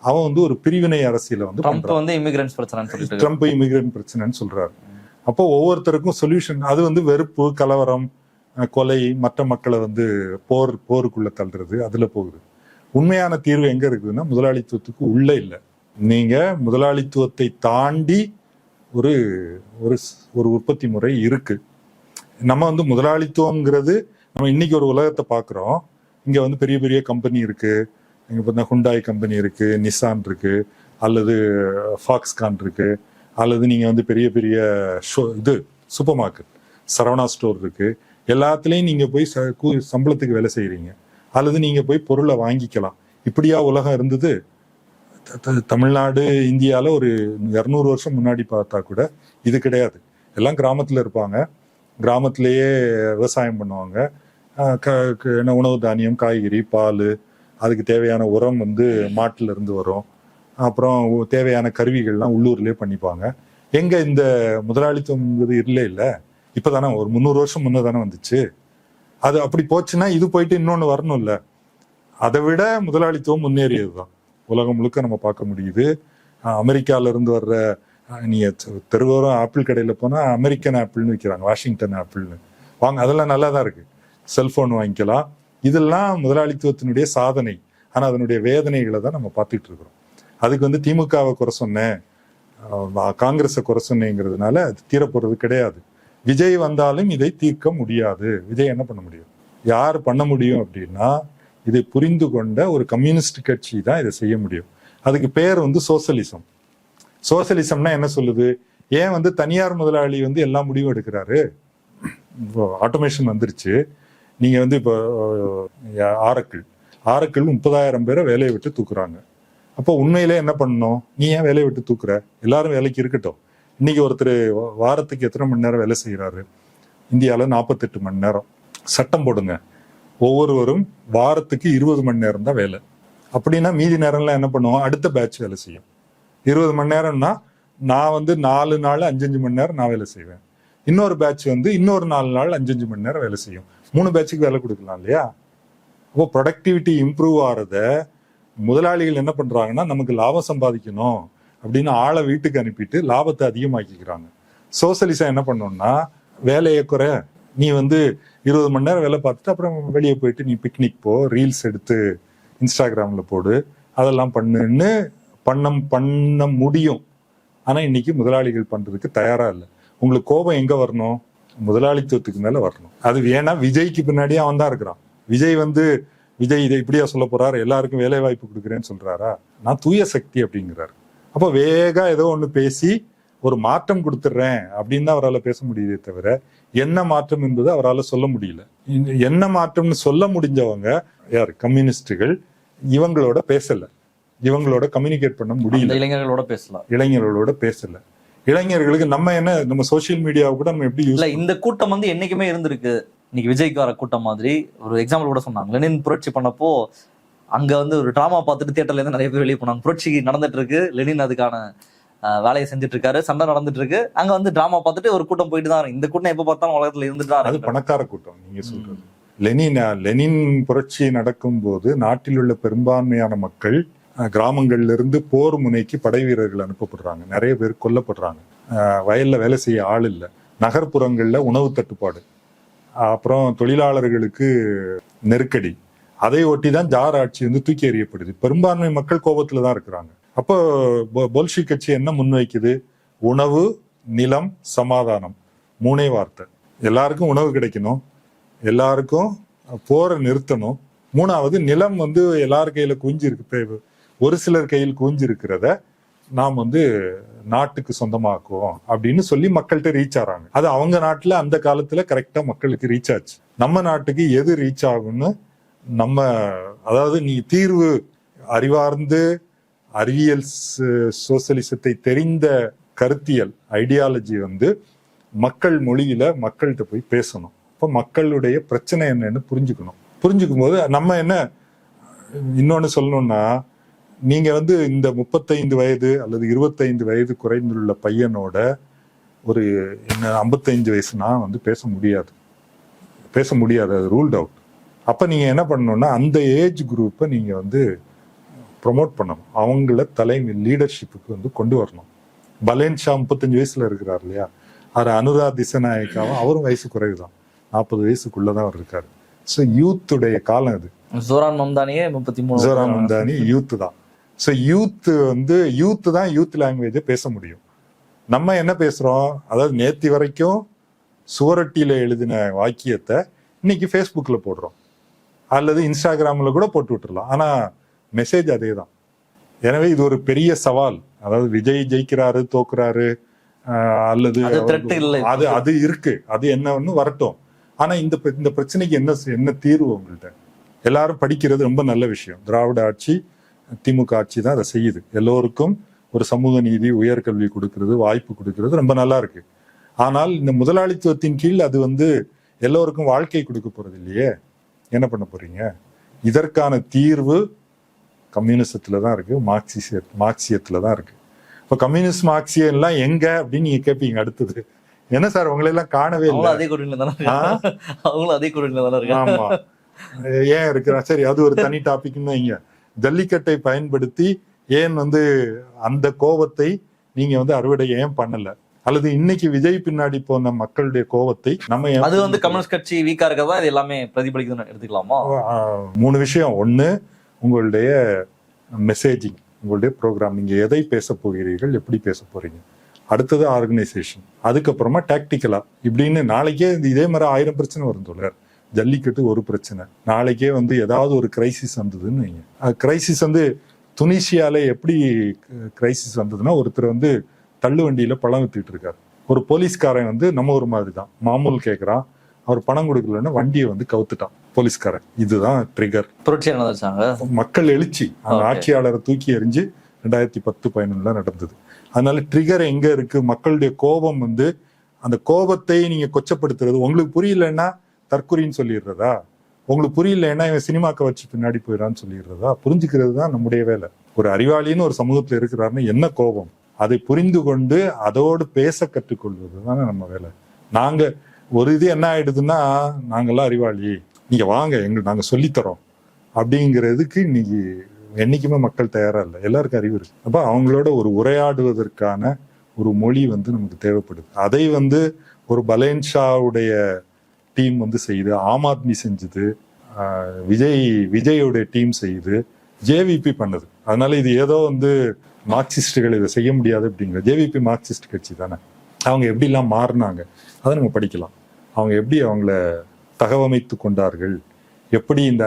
அவன் வந்து ஒரு பிரிவினை அரசியலை வந்து இமிகிரன்ஸ் பிரச்சனை, ட்ரம்ப் இமிகிரன்ட் பிரச்சனைன்னு சொல்றாரு. அப்போ ஒவ்வொருத்தருக்கும் சொல்யூஷன். அது வந்து வெறுப்பு, கலவரம், கொலை, மற்ற மக்களை வந்து போருக்குள்ள தள்ளுறது, அதுல போகுது. உண்மையான தீர்வு எங்க இருக்குதுன்னா முதலாளித்துவத்துக்கு உள்ள இல்லை. நீங்க முதலாளித்துவத்தை தாண்டி ஒரு ஒரு உற்பத்தி முறை இருக்கு. நம்ம வந்து முதலாளித்துவம்ங்கிறது, நம்ம இன்னைக்கு ஒரு உலகத்தை பார்க்குறோம். இங்க வந்து பெரிய பெரிய கம்பெனி இருக்கு. இங்க பார்த்தா ஹுண்டாய் கம்பெனி இருக்கு, நிசான் இருக்கு, அல்லது ஃபாக்ஸ்கான் இருக்கு, அல்லது நீங்க வந்து பெரிய பெரிய இது சூப்பர் மார்க்கெட், சரவணா ஸ்டோர் இருக்கு. எல்லாத்துலேயும் நீங்க போய் சம்பளத்துக்கு வேலை செய்யறீங்க, அல்லது நீங்க போய் பொருளை வாங்கிக்கலாம். இப்படியா உலகம் இருந்தது? தமிழ்நாடு இந்தியாவில் ஒரு 200 வருஷம் முன்னாடி பார்த்தா கூட இது கிடையாது. எல்லாம் கிராமத்தில் இருப்பாங்க, கிராமத்திலேயே விவசாயம் பண்ணுவாங்க. உணவு தானியம், காய்கறி, பால், அதுக்கு தேவையான உரம் வந்து மாட்டுல இருந்து வரும். அப்புறம் தேவையான கருவிகள்லாம் உள்ளூர்லேயே பண்ணிப்பாங்க. எங்க இந்த முதலாளித்துவம் இல்லை. இப்பதானே ஒரு 300 வருஷம் முன்ன தானே வந்துச்சு. அது அப்படி போச்சுன்னா இது போயிட்டு இன்னொன்னு வரணும் இல்ல. அதை விட முதலாளித்துவம் முன்னேறியதுதான் உலகம் முழுக்க நம்ம பார்க்க முடியுது. அமெரிக்கால இருந்து வர்ற, நீங்க தெருவோரம் ஆப்பிள் கடையில போனா அமெரிக்கன் ஆப்பிள்னு விற்கிறாங்க, வாஷிங்டன் ஆப்பிள்னு வாங்க, அதெல்லாம் நல்லா தான் இருக்கு. செல்போன் வாங்கிக்கலாம். இதெல்லாம் முதலாளித்துவத்தினுடைய சாதனை. ஆனா அதனுடைய வேதனைகளை தான் நம்ம பார்த்துட்டு இருக்கிறோம். அதுக்கு வந்து திமுகவை குறை சொன்னேன், காங்கிரஸை குறை சொன்னேங்கிறதுனால அது தீரப்போறது கிடையாது. விஜய் வந்தாலும் இதை தீர்க்க முடியாது. விஜய் என்ன பண்ண முடியும்? யார் பண்ண முடியும் அப்படின்னா, இதை புரிந்து கொண்ட ஒரு கம்யூனிஸ்ட் கட்சி தான் இதை செய்ய முடியும். அதுக்கு பேர் வந்து சோசலிசம். சோசலிசம்னா என்ன சொல்லுது? ஏன் வந்து தனியார் முதலாளி வந்து எல்லா முடிவும் எடுக்கிறாரு? ஆட்டோமேஷன் வந்துருச்சு. நீங்க வந்து இப்போ ஆரக்கிள் 30,000 பேரை வேலையை விட்டு தூக்குறாங்க. அப்போ உண்மையிலே என்ன பண்ணணும்? நீ ஏன் வேலையை விட்டு தூக்குற? எல்லாரும் வேலைக்கு இருக்கட்டும். இன்னைக்கு ஒருத்தர் வாரத்துக்கு எத்தனை மணி நேரம் வேலை செய்யறாரு? இந்தியாவில் 48 மணி நேரம். சட்டம் போடுங்க, ஒவ்வொருவரும் வாரத்துக்கு 20 மணி நேரம் தான் வேலை. அப்படின்னா மீதி நேரம்லாம் என்ன பண்ணுவோம்? அடுத்த பேட்ச் வேலை செய்யும். 20 மணி நேரம்னா நான் வந்து 4 நாள் 5 மணி நேரம் நான் வேலை செய்வேன். இன்னொரு பேட்ச் வந்து இன்னொரு 4 நாள் 5 மணி நேரம் வேலை செய்யும். 3 பேட்சுக்கு வேலை கொடுக்கலாம் இல்லையா? அப்போ ப்ரொடக்டிவிட்டி இம்ப்ரூவ் ஆகிறத முதலாளிகள் என்ன பண்றாங்கன்னா, நமக்கு லாபம் சம்பாதிக்கணும் அப்படின்னு ஆளை வீட்டுக்கு அனுப்பிட்டு லாபத்தை அதிகமாக்கிக்கிறாங்க. சோசலிசம் என்ன பண்ணோம்னா, வேலையை குறை, நீ வந்து 20 மணி நேரம் வேலை பார்த்துட்டு அப்புறம் வெளியே போயிட்டு நீ பிக்னிக் போ, ரீல்ஸ் எடுத்து இன்ஸ்டாகிராம்ல போடு, அதெல்லாம் பண்ணுன்னு பண்ண முடியும். ஆனா இன்னைக்கு முதலாளிகள் பண்றதுக்கு தயாரா இல்லை. உங்களுக்கு கோபம் எங்க வரணும்? முதலாளித்துவத்துக்கு மேல வரணும். அது வேணா விஜய்க்கு பின்னாடியே அவன் தான் இருக்கிறான். விஜய் இதை இப்படியா சொல்ல போறாரு? எல்லாருக்கும் வேலை வாய்ப்பு கொடுக்குறேன்னு சொல்றாரா? நான் தூய சக்தி அப்படிங்கிறாரு. அப்போ வேகா ஏதோ ஒண்ணு பேசி ஒரு மாற்றம் கொடுத்துட்றேன் அப்படின்னு தான் அவரால் பேச முடியுதே தவிர என்ன மாற்றம் என்பது அவரால் சொல்ல முடியல. என்ன மாற்றம்னு சொல்ல முடிஞ்சவங்க யார்? கம்யூனிஸ்டுகள். இவங்களோட பேசல, இவங்களோட கம்யூனிகேட் பண்ண முடியல, இளைஞர்களோட பேசல. இளைஞர்களுக்கு நம்ம சோசியல் மீடியாவை கூட நம்ம எப்படி யூஸ்? இந்த கூட்டம் வந்து என்னைக்குமே இருந்திருக்கு. இன்னைக்கு விஜய்க்கு வர கூட்டம் மாதிரி ஒரு எக்ஸாம்பிள் கூட சொன்னாங்க. லெனின் புரட்சி பண்ணப்போ அங்க வந்து ஒரு டிராமா பார்த்துட்டு தியேட்டர்ல இருந்து நிறைய பேர் வெளியே போனாங்க. புரட்சி நடந்துட்டு இருக்கு, லெனின் அதுக்கான வேலையை செஞ்சுட்டு இருக்காரு, சண்டை நடந்துட்டு இருக்கு. அங்க வந்து டிராமா பார்த்துட்டு ஒரு கூட்டம் போயிட்டு தான் இருக்கு. இந்த கூட்டம் எப்ப பார்த்தாலும் உலகத்துல இருந்துட்டு தான். அது பணக்கார கூட்டம் நீங்க சொல்றது. லெனின் புரட்சி நடக்கும் போது நாட்டில் உள்ள பெரும்பான்மையான மக்கள் கிராமங்கள்ல இருந்து போர் முனைக்கு படை வீரர்கள் அனுப்பப்படுறாங்க. நிறைய பேர் கொல்லப்படுறாங்க. வயல்ல வேலை செய்ய ஆள் இல்லை. நகர்ப்புறங்கள்ல உணவு தட்டுப்பாடு, அப்புறம் தொழிலாளர்களுக்கு நெருக்கடி. அதை ஒட்டி தான் ஜார் ஆட்சி வந்து தூக்கி எறியப்படுது. பெரும்பான்மை மக்கள் கோபத்துல தான் இருக்கிறாங்க. அப்போ போல்ஷிக் கட்சி என்ன முன்வைக்குது? உணவு, நிலம், சமாதானம், 3 வார்த்தை. எல்லாருக்கும் உணவு கிடைக்கணும், எல்லாருக்கும் போரை நிறுத்தணும். 3வது நிலம் வந்து எல்லார் கையில குவிஞ்சு இருக்கு, ஒரு சிலர் கையில் குவிஞ்சு இருக்கிறத நாம் வந்து நாட்டுக்கு சொந்தமாக்குவோம் அப்படின்னு சொல்லி மக்கள்கிட்ட ரீச் ஆறாங்க. அது அவங்க நாட்டுல அந்த காலத்துல கரெக்டா மக்களுக்கு ரீச் ஆச்சு. நம்ம நாட்டுக்கு எது ரீச் ஆகும்னு அதாவது நீ தீர்வு அறிவார்ந்து அறிவியல் சோசலிசத்தை தெரிந்த கருத்தியல் ஐடியாலஜி வந்து மக்கள் மொழியில மக்கள்கிட்ட போய் பேசணும். இப்போ மக்களுடைய பிரச்சனை என்னன்னு புரிஞ்சுக்கணும். புரிஞ்சுக்கும் போது நம்ம என்ன இன்னொன்னு சொல்லணும்னா, நீங்க வந்து இந்த 35 வயது அல்லது 25 வயது குறைந்துள்ள பையனோட ஒரு என்ன 55 வயசுனா வந்து பேச முடியாது, அது ரூல்ட் அவுட். அப்ப நீங்க என்ன பண்ணணும்னா அந்த ஏஜ் குரூப்பை நீங்க வந்து ப்ரொமோட் பண்ணணும், அவங்கள தலைமை லீடர்ஷிப்புக்கு வந்து கொண்டு வரணும். பலேன் ஷா 35 வயசுல இருக்கிறார் இல்லையா, அவர் அனுராக் திசநாயக்காவும் அவரும் வயசு குறைவுதான், 40 வயசுக்குள்ளதான் அவர் இருக்காரு. ஸோ யூத்துடைய காலம் இது. ஜோரான் மம்தானியே 33. ஜோரான் மம்தானி யூத்து தான். ஸோ யூத்து தான் யூத் லாங்குவேஜை பேச முடியும். நம்ம என்ன பேசுறோம், அதாவது நேத்தி வரைக்கும் சுவரொட்டியில எழுதின வாக்கியத்தை இன்னைக்கு ஃபேஸ்புக்ல போடுறோம் அல்லது இன்ஸ்டாகிராம்ல கூட போட்டு விட்டுறலாம். ஆனா மெசேஜ் அதே தான். எனவே இது ஒரு பெரிய சவால். அதாவது விஜய் ஜெயிக்கிறாரு தோக்குறாரு அல்லது அது இருக்கு, அது என்னன்னு வரட்டும். ஆனா இந்த பிரச்சனைக்கு என்ன தீர்வு உங்கள்கிட்ட? எல்லாரும் படிக்கிறது ரொம்ப நல்ல விஷயம். திராவிட ஆட்சி திமுக ஆட்சி தான் அதை செய்யுது. எல்லோருக்கும் ஒரு சமூக நீதி உயர்கல்வி கொடுக்கறது, வாய்ப்பு கொடுக்கறது ரொம்ப நல்லா இருக்கு. ஆனால் இந்த முதலாளித்துவத்தின் கீழ் அது வந்து எல்லோருக்கும் வாழ்க்கை கொடுக்க போறது இல்லையே. என்ன பண்ண போறீங்க? இதற்கான தீர்வு கம்யூனிசத்துல தான் இருக்கு, மார்க்சியத்துல தான் இருக்கு. இப்ப கம்யூனிஸ்ட் மார்க்சியம் எல்லாம் எங்க அப்படின்னு நீங்க கேட்பீங்க. அடுத்தது என்ன சார் உங்களை எல்லாம் காணவே இல்லை? அதே கூட்டணியில தானே ஆமா, ஏன் இருக்கிறா? சரி, அது ஒரு தனி டாபிக்னு வைங்க. ஜல்லிக்கட்டை பயன்படுத்தி ஏன் வந்து அந்த கோபத்தை நீங்க வந்து அறுவடை ஏன் பண்ணல? அல்லது இன்னைக்கு விஜய் பின்னாடி போன மக்களுடைய கோபத்தை நம்ம அது வந்து கம்யூனிஸ்ட் கட்சி வீக்கா இருக்கதா இது எல்லாமே பிரதிபலிக்குதுன்னு எடுத்துக்கலாமா? 3 விஷயம். ஒண்ணு, உங்களுடைய மெசேஜிங், உங்களுடைய ப்ரோக்ராம், நீங்க எதை பேச போகிறீர்கள், எப்படி பேச போறீங்க. அடுத்தது ஆர்கனைசேஷன், அதுக்கப்புறமா டாக்டிக்கலா இப்படின்னு. நாளைக்கே இதே மாதிரி 1000 பிரச்சனை வரும் தோழர். ஜல்லிக்கட்டு ஒரு பிரச்சனை, நாளைக்கே வந்து ஏதாவது ஒரு கிரைசிஸ் வந்ததுன்னு வைங்க. கிரைசிஸ் வந்து துனிசியால எப்படி கிரைசிஸ் வந்ததுன்னா, ஒருத்தர் வந்து தள்ளு வண்டியில பழம் வித்துட்டு இருக்காரு. ஒரு போலீஸ்காரன் வந்து நம்ம ஒரு மாதிரி தான் மாமூல் கேட்கறான், அவர் பணம் கொடுக்கலன்னா வண்டியை வந்து கவுத்துட்டான் போலீஸ்காரன். இதுதான் ட்ரிகர். மக்கள் எழுச்சி, அந்த ஆட்சியாளரை தூக்கி எறிஞ்சு 2010-11 நடந்தது. அதனால ட்ரிகர் எங்க இருக்கு? மக்களுடைய கோபம் வந்து, அந்த கோபத்தை நீங்க கொச்சப்படுத்துறது. உங்களுக்கு புரியலன்னா தற்கொலைன்னு சொல்லிடுறதா? உங்களுக்கு புரியலன்னா இவன் சினிமாக்க வச்சு பின்னாடி போயிடான்னு சொல்லிடுறதா? புரிஞ்சுக்கிறது தான் நம்முடைய வேலை. ஒரு அறிவாளின்னு ஒரு சமூகத்துல இருக்கிறாருன்னு என்ன கோபம், அதை புரிந்து கொண்டு அதோடு பேச கற்றுக்கொள்வது தானே நம்ம வேலை. நாங்க ஒரு இது என்ன ஆயிடுதுன்னா, நாங்கெல்லாம் அறிவாளி, நீங்க வாங்க நாங்க சொல்லித்தரோம் அப்படிங்கிறதுக்கு இன்னைக்கு என்னைக்குமே மக்கள் தயாரா இல்லை. எல்லாருக்கும் அறிவு இருக்கு. அப்ப அவங்களோட ஒரு உரையாடுவதற்கான ஒரு மொழி வந்து நமக்கு தேவைப்படுது. அதை வந்து ஒரு பலேன் ஷாவுடைய டீம் வந்து செய்யுது, ஆம் ஆத்மி செஞ்சது, விஜயோடைய டீம் செய்யுது, ஜேவிபி பண்ணுது. அதனால இது ஏதோ வந்து மார்க்சிஸ்டுகள் இதை செய்ய முடியாது அப்படிங்கிற. ஜேவிபி மார்க்சிஸ்ட் கட்சி தானே. அவங்க எப்படிலாம் மாறினாங்க அதை நம்ம படிக்கலாம். அவங்க எப்படி அவங்கள தகவமைத்து கொண்டார்கள், எப்படி இந்த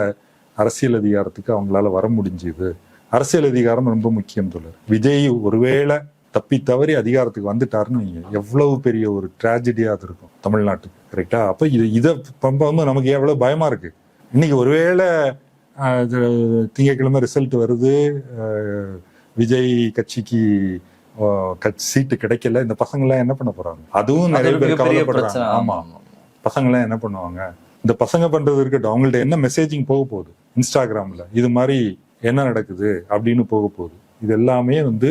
அரசியல் அதிகாரத்துக்கு அவங்களால வர முடிஞ்சுது. அரசியல் அதிகாரம் ரொம்ப முக்கியம் தோழர். விஜய் ஒருவேளை தப்பி தவறி அதிகாரத்துக்கு வந்துட்டாருன்னு வைங்க, எவ்வளவு பெரிய ஒரு டிராஜடியா அது இருக்கும் தமிழ்நாட்டுக்கு. கரெக்டா? அப்ப இதை பம்பாம நமக்கு எவ்வளவு பயமா இருக்கு. இன்னைக்கு ஒருவேளை திங்கட்கிழமை ரிசல்ட் வருது, விஜய் கட்சிக்கு சீட்டு கிடைக்கல, இந்த பசங்க எல்லாம் என்ன பண்ண போறாங்க? அதுவும் நிறைய பேர் கவலைப்படுறாங்க. ஆமா, பசங்க எல்லாம் என்ன பண்ணுவாங்க? இந்த பசங்க பண்றது இருக்கட்டும், அவங்கள்ட்ட என்ன மெசேஜிங் போக போகுது? இன்ஸ்டாகிராம்ல இது மாதிரி என்ன நடக்குது அப்படின்னு போக போகுது. இது எல்லாமே வந்து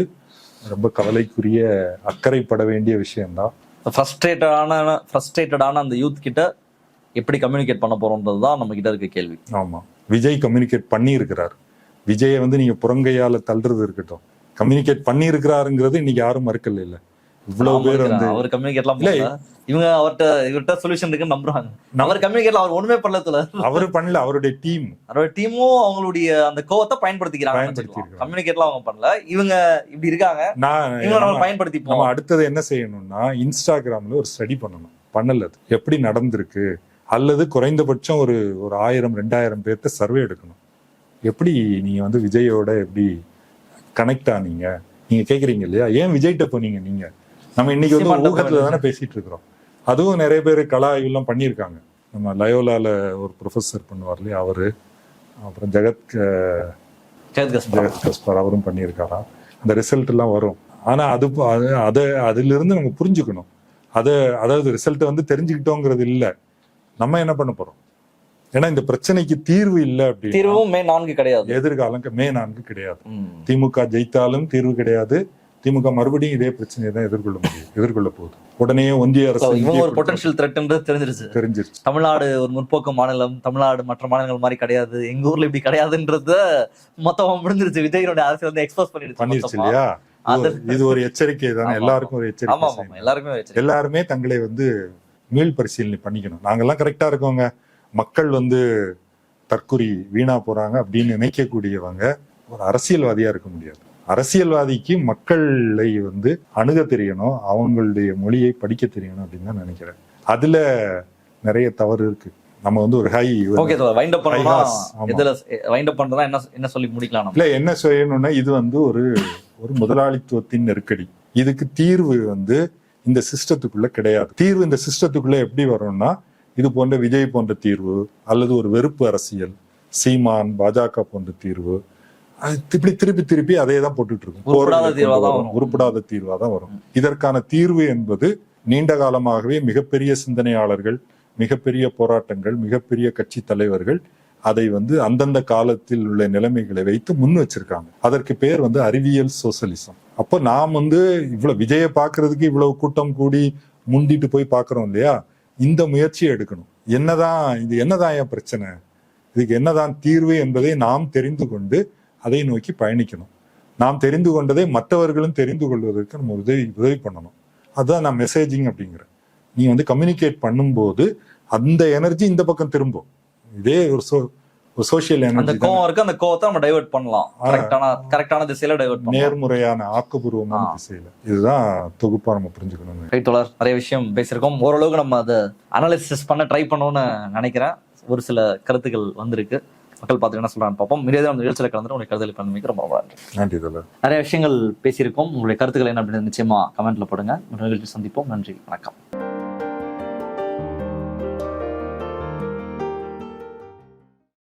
ரொம்ப கவலைக்குரிய, அக்கறைப்பட வேண்டிய விஷயம்தான். ஃப்ரஸ்ட்ரேட்டடான அந்த யூத் கிட்ட எப்படி கம்யூனிகேட் பண்ண போறோம்ன்றது தான் நம்ம கிட்ட இருக்க கேள்வி. ஆமா, விஜய் கம்யூனிகேட் பண்ணி இருக்கிறார். விஜயை வந்து நீங்க புறங்கையால தள்ளுறது இருக்கட்டும், கம்யூனிகேட் பண்ணி இருக்கிறாருங்கிறது இன்னைக்கு யாரும் மறுக்கல. இல்ல, இவ்வளவு பேர் வந்து அவர் கம்யூனிகேட்லாம் இவங்க இவர்கிட்ட சொல்யூஷன் இருக்குன்னு நம்புறாங்க. அவர் கம்யூனிகேட்ல அவர் ஒண்ணுமே பண்ணல. அவரு பண்ணல, அவருடைய டீமும் அவங்களுடைய அந்த கோவத்தை பயன்படுத்திக்கிறாங்க. கம்யூனிகேட்லாம் அவங்க பண்ணல, இவங்க இப்படி இருக்காங்க, நம்ம பயன்படுத்திப்போம். நம்ம அடுத்தது என்ன செய்யணும்னா, இன்ஸ்டாகிராம்ல ஒரு ஸ்டடி பண்ணணும். பண்ணல, எப்படி நடந்திருக்கு, அல்லது குறைந்தபட்சம் ஒரு 1000-2000 பேர்த்த சர்வே எடுக்கணும். எப்படி நீங்க வந்து விஜயோட எப்படி கனெக்ட் ஆனீங்க? நீங்க கேக்குறீங்க இல்லையா, ஏன் விஜய்கிட்ட போனீங்க? நீங்க நம்ம இன்னைக்கு வந்து ஊகத்துல தானே பேசிட்டு இருக்கிறோம். அதுவும் நிறைய பேர் கலா எல்லாம் பண்ணியிருக்காங்க. நம்ம லயோலால ஒரு ப்ரொஃபஸர் பண்ணுவார் இல்லையா, அவரு, அப்புறம் ஜெகத் கஸ்பர் அவரும் பண்ணியிருக்காரா. அந்த ரிசல்ட் எல்லாம் வரும். ஆனா அதிலிருந்து நம்ம புரிஞ்சுக்கணும். அதாவது ரிசல்ட் வந்து தெரிஞ்சுக்கிட்டோங்கிறது இல்ல, நம்ம என்ன பண்ண போறோம். ஏன்னா இந்த பிரச்சனைக்கு தீர்வு இல்லை அப்படின்னு, தீர்வும் மே 4 கிடையாது, எதிர்காலம் மே 4 கிடையாது. திமுக ஜெயித்தாலும் தீர்வு கிடையாது. திமுக மறுபடியும் இதே பிரச்சனையை தான் எதிர்கொள்ள போகுது. உடனே ஒன்றிய அரசு இவங்க ஒரு பொட்டன்ஷியல் த்ரெட்ன்றது தெரிஞ்சிருச்சு. தமிழ்நாடு ஒரு முற்போக்கு மாநிலம், தமிழ்நாடு மற்ற மாநிலங்கள் மாதிரி கிடையாது, எங்க ஊர்ல இப்படி கிடையாதுன்றத மொத்தமா முடிஞ்சிருச்சு. விஜயனுடைய அரசு வந்து எக்ஸ்போஸ் பண்ணிருச்சு இல்லையா. இது ஒரு எச்சரிக்கை தானே, எல்லாருக்கும் ஒரு எச்சரிக்கை. எல்லாருமே தங்களை வந்து மீள் பரிசீலனை பண்ணிக்கணும். நாங்கெல்லாம் கரெக்டா இருக்கோங்க, மக்கள் வந்து தற்குறி வீணா போறாங்க அப்படின்னு நினைக்கக்கூடியவங்க ஒரு அரசியல்வாதியா இருக்க முடியாது. அரசியல்வாதிக்கு மக்களை வந்து அணுக தெரியணும், அவங்களுடைய மொழியை படிக்க தெரியணும் அப்படின்னு தான் நினைக்கிறேன். அதுல நிறைய தவறு இருக்கு. நம்ம வந்து ஒரு என்ன சொல்லி முடிக்கலாம் இல்ல, என்ன செய்யணும்னா இது வந்து ஒரு முதலாளித்துவத்தின் நெருக்கடி. இதுக்கு தீர்வு வந்து இந்த சிஸ்டத்துக்குள்ள கிடையாது. தீர்வு இந்த சிஸ்டத்துக்குள்ள எப்படி வரும்னா, இது போன்ற விஜய் போன்ற தீர்வு, அல்லது ஒரு வெறுப்பு அரசியல், சீமான் பாஜக போன்ற தீர்வு, இப்படி திருப்பி அதே தான் போட்டுட்டு இருக்கும். உருப்படாத தீர்வா தான் வரும். இதற்கான தீர்வு என்பது நீண்ட காலமாகவே மிகப்பெரிய சிந்தனையாளர்கள், மிகப்பெரிய போராட்டங்கள், மிகப்பெரிய கட்சி தலைவர்கள் அதை வந்து அந்தந்த காலத்தில் உள்ள நிலைமைகளை வைத்து முன் வச்சிருக்காங்க. அதற்கு பேர் வந்து அறிவியல் சோசலிசம். அப்போ நாம் வந்து இவ்வளவு விஜய பாக்குறதுக்கு இவ்வளவு கூட்டம் கூடி முந்திட்டு போய் பாக்குறோம் இல்லையா, இந்த முயற்சியை எடுக்கணும். என்னதான் என் பிரச்சனை, இதுக்கு என்னதான் தீர்வு என்பதை நாம் தெரிந்து கொண்டு அதை நோக்கி பயணிக்கணும். நாம் தெரிந்து கொண்டதை மற்றவர்களும் தெரிந்து கொள்வதற்கு நம்ம உதவி பண்ணணும். அதுதான் நான் மெசேஜிங் அப்படிங்கிறேன். நீ வந்து கம்யூனிகேட் பண்ணும்போது அந்த எனர்ஜி இந்த பக்கம் திரும்பும். இதே ஒரு சோசியல் எனர்ஜி, அந்த கோவத்தை நம்ம டைவர்ட் பண்ணலாம், கரெக்டான திசையில டைவர்ட் பண்ணலாம், நேர்முறையான ஆக்கப்பூர்வமான திசையில. இதுதான் தொகுப்பா நம்ம புரிஞ்சுக்கணும். நிறைய விஷயம் பேசியிருக்கோம். ஓரளவுக்கு நம்ம அதை அனாலிசிஸ் பண்ண ட்ரை பண்ணோம்னு நினைக்கிறேன். ஒரு சில கருத்துக்கள் வந்திருக்கு, மக்கள் பார்த்து என்ன சொல்றான்னு பார்ப்போம். மீடியா நிகழ்ச்சியில் கலந்து உங்களுடைய கருத்துக்களை பண்ணி ரொம்ப நன்றி. நிறைய விஷயங்கள் பேசியிருக்கோம். உங்களுடைய கருத்துக்கள் என்ன அப்படின்னு நிச்சயமா கமெண்ட்ல போடுங்க. நிகழ்ச்சி சந்திப்போம். நன்றி, வணக்கம்.